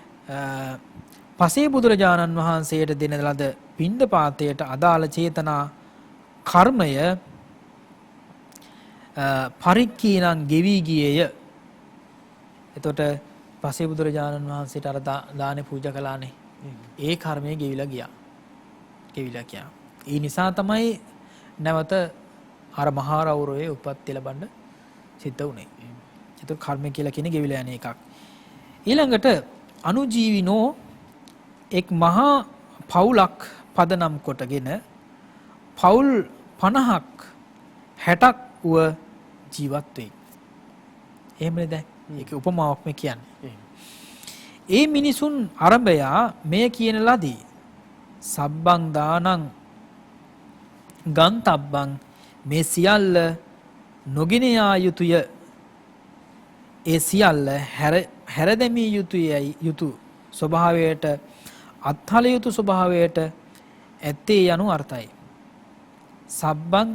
පසේ බුදුරජාණන් වහන්සේට දෙන ලද පිණ්ඩපාතයට අදාළ චේතනා කර්මය පරික්කීනං ගෙවි ගියේය. එතකොට පසේ බුදුරජාණන් වහන්සේට අර දානේ පූජා කළානේ. ඒ කර්මය ගෙවිලා ගියා. ඒ නිසා තමයි නැවත අර මහා රෞරවයේ උප්පත්ති ලබන්න සිද්ධ වුනේ. ඒක කර්මය කියලා කියන්නේ ගෙවිලා යන එකක්. ඊළඟට අනුජීවිනෝ එක් මහා පවුලක් පදනම් කොටගෙන පවුල් 50ක් 60ක් වූ ජීවත් වෙයි. එහෙමනේ දැන්. ඒක උපමාවක් මේ කියන්නේ. ඒ මිනිසුන් අරබයා මෙය කියන ලදී. සබ්බං දානං ගන්තබ්බං මේ සියල්ල නොගෙන යා යුතුය. ඒ සියල්ල හැර දැමිය යුතු ස්වභාවයට අත්හල යුතු ස්වභාවයට ඇත්තේ යනු අර්ථයි. සබ්බං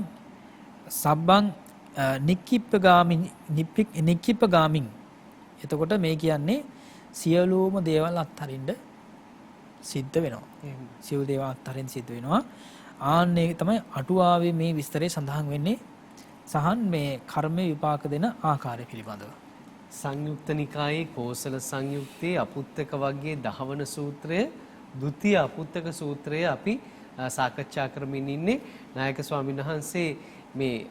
නික්කිප්පගාමින්. එතකොට මේ කියන්නේ සියලුම දේවල් අත්හරින්න සිද්ධ වෙනවා. සියලු දේවල් අත්හරින්න සිද්ධ වෙනවා. ආන්නේ තමයි අටුවාවේ මේ විස්තරේ සඳහන් වෙන්නේ. සහන් මේ කර්ම විපාක දෙන ආකාරය පිළිබඳව. සංයුක්ත නිකායේ කෝසල සංයුක්තයේ අපුත්තක වර්ගයේ 10 වන සූත්‍රය, ဒုတိ ය අපුත්තක සූත්‍රය අපි සාකච්ඡා කරමින් ඉන්නේ. නායක ස්වාමීන් වහන්සේ මේ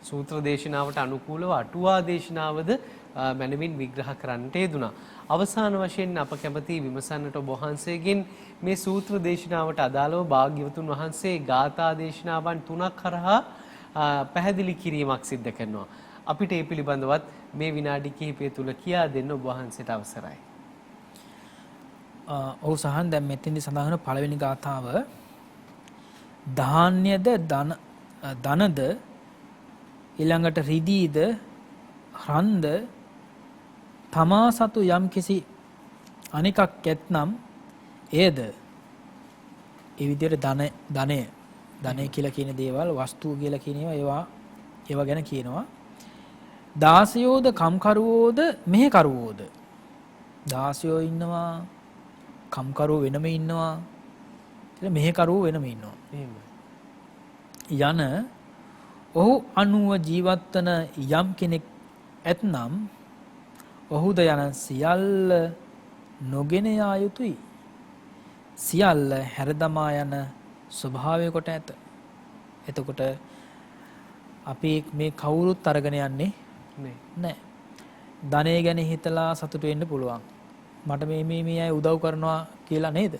සූත්‍ර දේශනාවට අනුකූලව අටුවා දේශනාවද මනමින් විග්‍රහ කරන්නට යෙදුණා. අවසාන වශයෙන් අප කැමති විමසන්නට ඔබ වහන්සේගෙන් මේ සූත්‍ර දේශනාවට අදාළව භාග්‍යවතුන් වහන්සේ ගාථා දේශනාවන් 3ක් කරහා පැහැදිලි කිරීමක් සිද්ධ කරනවා. අපිට ඒ පිළිබඳවත් මේ විනාඩි කිහිපය තුල කියා දෙන්න ඔබ වහන්සේට අවසරයි. ඔව් සහන් දැන් මෙතෙන්දි සඳහන් වෙන පළවෙනි ගාථාව ධාන්‍යද ධනද ඊළඟට රිදීද රන්ද තමා සතු යම් කිසි අනිකක් ඇත්නම් එයද ඒ විදිහට ධනය කියලා කියන දේවල් වස්තු කියලා කියන ඒවා ගැන කියනවා. දාසයෝද කම්කරුවෝද මෙහෙකරුවෝද දාසයෝ ඉන්නවා, කම්කරුවෝ වෙනම ඉන්නවා, කියලා මෙහෙකරුවෝ වෙනම ඉන්නවා. එහෙමයි. යන ඔහු අනුව ජීවත් වන යම් කෙනෙක් ඇතනම් ඔහුද යන සියල්ල නොගෙන යා යුතුයි. සියල්ල හැරදමා යන ස්වභාවය කොට ඇත. එතකොට අපි මේ කවුරුත් අරගෙන යන්නේ නැහැ. ධනය ගැන හිතලා සතුට වෙන්න පුළුවන්. මට මේ අය උදව් කරනවා කියලා නේද?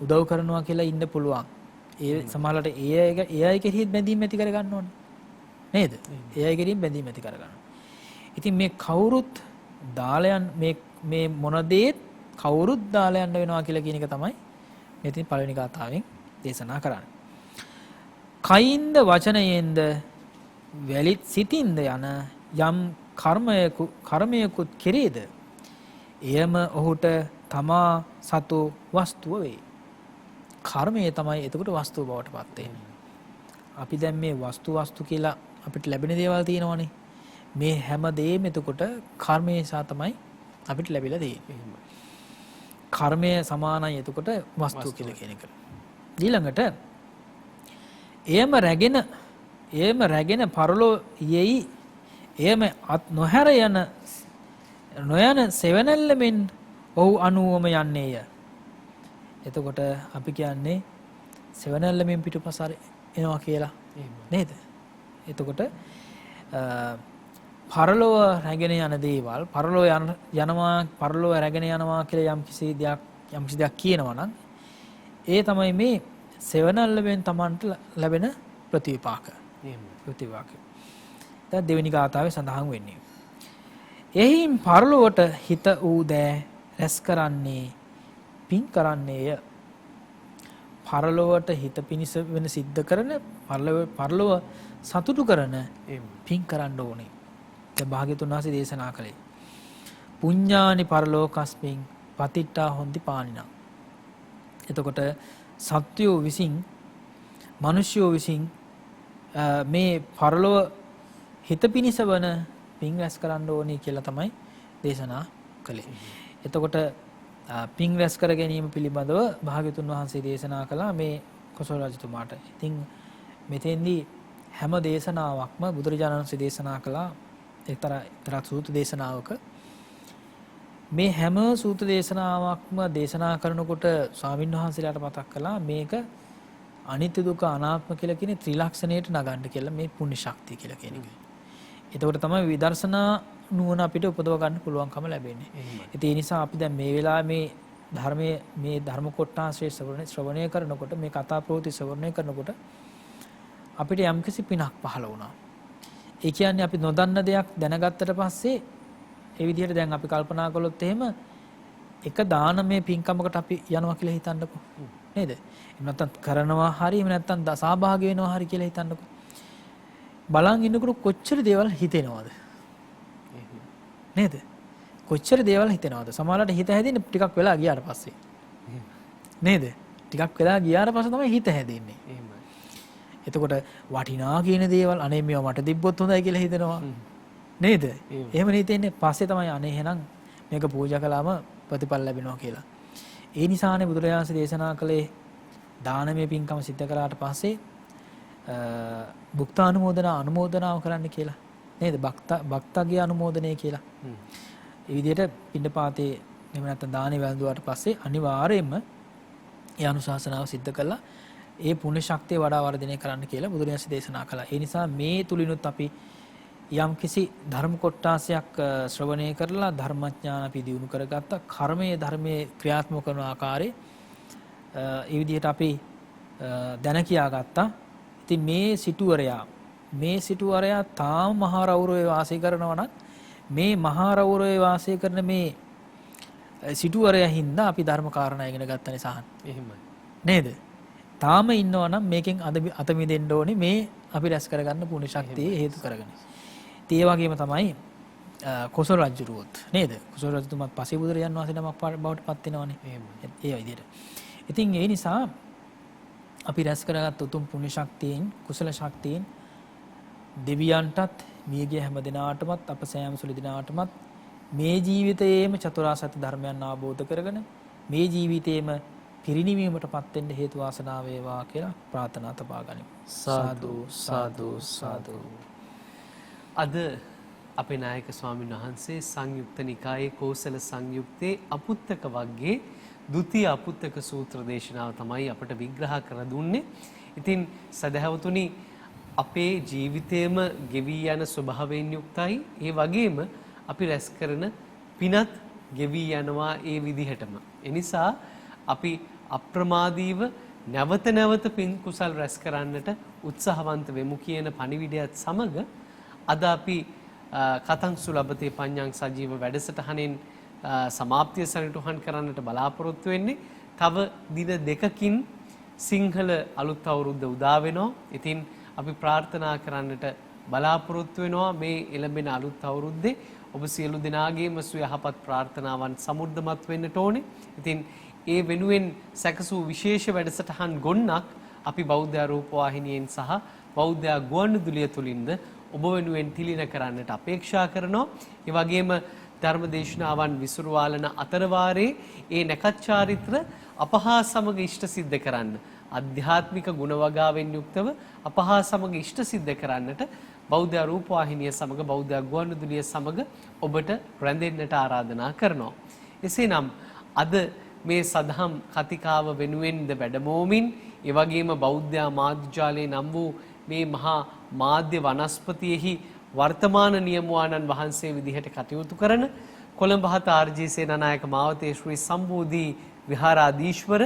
උදව් කරනවා කියලා ඉන්න පුළුවන්. ඒ සමහරවිට ඒ අය කෙරෙහි බැඳීම් ඇති කර ගන්න ඕනේ. නේද? ඒ අය කෙරෙහි බැඳීම් ඇති කර ගන්න. ඉතින් මේ කවුරුත් දාලයන් මේ මොන දේත් කවුරුත් දාලා යන්න වෙනවා කියලා කියන එක තමයි මෙතන පළවෙනි කතාවෙන් දේශනා කරන්නේ. කයින්ද වචනයෙන්ද වැලිත් සිතින්ද යන යම් කර්මයකුත් කෙරේද එයම ඔහුට තමා සතු වස්තුව වේ. කර්මය තමයි එතකොට වස්තුව බවට පත් වෙන්නේ. අපි දැන් මේ වස්තු කියලා අපිට ලැබෙන දේවල් තියෙනවනේ. මේ හැම දෙයක්ම එතකොට කර්මය නිසා තමයි අපිට ලැබිලා තියෙන්නේ. කර්මය සමානයි එතකොට වස්තුව කියලා කියන එක. ඊළඟට එයම රැගෙන පරලෝ යෙයි එයම නොහැර නොයන සෙවණැල්ලෙන් ඔහු අනුවම යන්නේය. එතකොට අපි කියන්නේ සෙවණැල්ලෙන් පිටුපසාර එනවා කියලා නේද? එතකොට පරලොව රැගෙන යන දේවල් පරලොව රැගෙන යනවා කියලා යම්කිසි දෙයක් කියනවා නම් ඒ තමයි මේ සෙවණැල්ලෙන් Tamanට ලැබෙන ප්‍රතිවිපාක. දැන් දෙවෙනි ගාථාවේ සඳහන් වෙන්නේ. එයින් පරලොවට හිත ඌ දෑ රැස් කරන්නේ පින් කරන්නේය. පරලොවට හිත පිනිස වෙන සිද්ධ කරන පරලොව සතුටු කරන පින් කරන්න ඕනේ. දැන් භාග්‍යතුන් වහන්සේ දේශනා කළේ පුඤ්ඤානි පරලෝකස්මින් පතිට්ඨා හොන්ති පානිනා. එතකොට සත්වයෝ විසින් මිනිස්යෝ විසින් මේ පරලොව හිත පිනිස වන පින් රැස් කරන්න ඕනේ කියලා තමයි දේශනා කළේ. එතකොට පින් රැස් කර ගැනීම පිළිබඳව භාග්‍යතුන් වහන්සේ දේශනා කළා මේ කොසල් රජතුමාට. ඉතින් මෙතෙන්දී හැම දේශනාවක්ම බුදුරජාණන් වහන්සේ දේශනා කළා එක්තරා සූත්‍ර දේශනාවක. මේ හැම සූත්‍ර දේශනාවක්ම දේශනා කරනකොට ස්වාමීන් වහන්සේලාට මතක් කළා මේක අනිත්‍ය දුක්ඛ අනාත්ම කියලා කියන ත්‍රිලක්ෂණයට නගන්න කියලා මේ පුණ්‍ය ශක්තිය කියලා කියන එක. එතකොට තමයි විදර්ශනා නුවණ අපිට උපදව ගන්න පුළුවන්කම ලැබෙන්නේ. ඒ නිසා අපි දැන් මේ වෙලාවේ මේ ධර්ම කොටාංශයේ ශ්‍රවණය කරනකොට මේ කතා ප්‍රවෘත්ති ශ්‍රවණය කරනකොට අපිට යම්කිසි පිනක් පහළ වුණා. ඒ කියන්නේ අපි නොදන්න දෙයක් දැනගත්තට පස්සේ ඒ විදිහට දැන් අපි කල්පනා කළොත් එහෙම එක දානමය පින්කමකට අපි යනවා කියලා හිතන්නකෝ. නේද? එහෙම නැත්නම් කරනවා හරි එහෙම නැත්නම් සහභාගී වෙනවා හරි කියලා හිතන්නකෝ. බලන් ඉන්නකොට කොච්චර දේවල් හිතෙනවද? නේද? කොච්චර දේවල් හිතෙනවද? සමහරවිට හිත හැදෙන්නේ ටිකක් වෙලා ගියාට පස්සේ. නේද? ටිකක් වෙලා ගියාට පස්සේ තමයි හිත හැදෙන්නේ. එතකොට වටිනා කියන දේවල් අනේ මේවා මට තිබ්බොත් හොඳයි කියලා හිතෙනවා. නේද? එහෙම හිතෙන්නේ පස්සේ තමයි අනේ එහෙනම් මේක පූජා කළාම ප්‍රතිඵල ලැබෙනවා කියලා. ඒ නිසානේ බුදුරජාණන් දේශනා කළේ දානමය පින්කම සිද්ධ කළාට පස්සේ අනුමෝදනාව කරන්න කියලා. නේද? භක්තගේ අනුමෝදනය කියලා. ඒ විදිහට පින්ඩපාතේ එහෙම නැත්නම් දානේ වැළඳුවාට පස්සේ අනිවාර්යයෙන්ම ඒ අනුශාසනාව සිද්ධ කළා ඒ පුණ්‍ය ශක්තිය වඩා වර්ධනය කරන්න කියලා බුදුරජාණන් දේශනා කළා. ඒ නිසා මේ තුලිනුත් අපි යම්කිසි ධර්ම කොටාසයක් ශ්‍රවණය කරලා ධර්මඥාන අපි දියුණු කරගත්තා. කර්මයේ ධර්මයේ ක්‍රියාත්මක කරන ආකාරය ඒ විදිහට අපි දැන කියාගත්තා. ඉතින් මේ සිටුවරයා තාම මහා රෞරවයේ වාසය කරනවා නම් මේ මහා රෞරවයේ වාසය කරන මේ සිටුවරයා හින්දා අපි ධර්ම කාරණා ඉගෙන ගත්ත නිසා. එහෙමයි. නේද? තාම ඉන්නවා නම් මේකෙන් අත මිදෙන්න ඕනේ මේ අපි රැස් කරගන්න පුණ්‍ය ශක්තිය හේතු කරගෙන. ඒ වගේම තමයි කොසල් රජුරුවොත් නේද? කොසල් රජතුමාත් පසේ බුදුරජාන් වහන්සේ නමක් බවට පත් වෙනවනේ. ඒ විදිහට. ඉතින් ඒ නිසා අපි රැස් කරගත් උතුම් පුණ්‍ය ශක්තියෙන් කුසල ශක්තියෙන් දෙවියන්ටත් මියගිය හැම දිනාටමත් අප සෑම සුළු දිනාටමත් මේ ජීවිතයේම චතුරාර්ය සත්‍ය ධර්මයන් අවබෝධ කරගෙන මේ ජීවිතයේම පිරිණිවීමටපත් වෙන්න හේතු වාසනා වේවා කියලා ප්‍රාර්ථනා තබා ගනිමු. සාදු සාදු සාදු. අද අපේ නායක ස්වාමීන් වහන්සේ සංයුක්ත නිකායේ කෝසල සංයුක්තේ අපුත්තක වර්ගයේ ဒုတိ අපුත්තක සූත්‍ර දේශනාව තමයි අපට විග්‍රහ කර දුන්නේ. ඉතින් සදහවතුනි අපේ ජීවිතයේම ගෙවි යන ස්වභාවයෙන් යුක්තයි. ඒ වගේම අපි රැස් කරන පිනත් ගෙවි යනවා ඒ විදිහටම. ඒ නිසා අපි අප්‍රමාදීව නැවත නැවත පින් කුසල් රැස් කරන්නට උත්සාහවන්ත වෙමු කියන පණිවිඩයත් සමග අද අපි කතං සුලබතේ පඤ්ඤං සජීව වැඩසටහනෙන් සමාප්තිය සනිටුහන් කරන්නට බලාපොරොත්තු වෙන්නේ. තව දින දෙකකින් සිංහල අලුත් අවුරුද්ද උදා වෙනවා. ඉතින් අපි ප්‍රාර්ථනා කරන්නට බලාපොරොත්තු වෙනවා මේ එළඹෙන අලුත් අවුරුද්දේ ඔබ සියලු දෙනාගේම සුවයහපත් ප්‍රාර්ථනාවන් සමුර්ධමත් වෙන්නට ඕනේ. ඉතින් ඒ වෙනුවෙන් සැකසූ විශේෂ වැඩසටහන් ගොන්නක් අපි බෞද්ධ රූපවාහිනියෙන් සහ බෞද්ධ ගුවන්විදුලිය තුලින්ද ඔබ වෙනුවෙන් තිලින කරන්නට අපේක්ෂා කරනවා. ඒ වගේම ධර්ම දේශනාවන් විසුරුවාලන අතරවාරේ ඒ නැකත් චාරිත්‍ර අපහා සමග ඉෂ්ට සිද්ධ කරන්න ආධ්‍යාත්මික ගුණ වගාවෙන් යුක්තව අපහා සමග ඉෂ්ට සිද්ධ කරන්නට බෞද්ධ රූපවාහිනිය සමග බෞද්ධ ගුවන්විදුලිය සමග ඔබට රැඳෙන්නට ආරාධනා කරනවා. එසේනම් අද මේ සදහම් කතිකාව වෙනුවෙන්ද වැඩමෝමින් ඒ වගේම බෞද්ධ මාධ්‍යාලයේ නම් වූ මේ මහා මාධ්‍ය වනස්පතියෙහි වර්තමාන නියමුවාණන් වහන්සේ විදිහට කටයුතු කරන කොළඹ හත ආර්.ජී. සේනානායක මාවතේ ශ්‍රී සම්බෝධි විහාරාධීශ්වර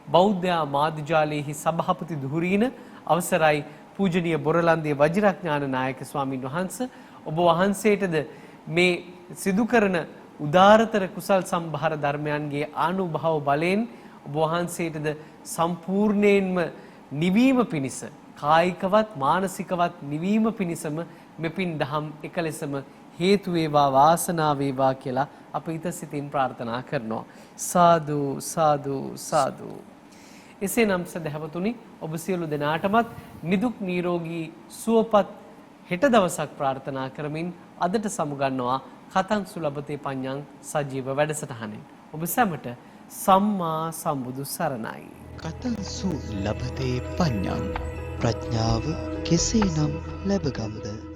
බෞද්ධ මාධ්‍යාලයේහි සභාපති ධුරීන අවසරයි පූජනීය බොරලන්දේ වජිරඥාන නායක ස්වාමින් වහන්සේ ඔබ වහන්සේටද මේ සිදු කරන උදාරතර කුසල් සම්භාර ධර්මයන්ගේ ආනුභාව බලයෙන් ඔබ වහන්සේටද සම්පූර්ණයෙන්ම නිවීම පිණිස කායිකවත් මානසිකවත් නිවීම පිණිසම මෙපින් දහම් එකලෙසම හේතු වේවා වාසනාව වේවා කියලා අපි ඊට සිතින් ප්‍රාර්ථනා කරනවා. සාදු සාදු සාදු. එසේනම් සදහවතුනි ඔබ සියලු දෙනාටමත් නිදුක් නිරෝගී සුවපත් හෙට දවසක් ප්‍රාර්ථනා කරමින් අදට සමුගන්නවා කතං සුලබතේ පඤ්ඤං සජීව වැඩසටහනෙන්. ඔබ සැමට සම්මා සම්බුදු සරණයි. කතං සුලබතේ පඤ්ඤං ප්‍රඥාව කෙසේනම් ලැබගම්ද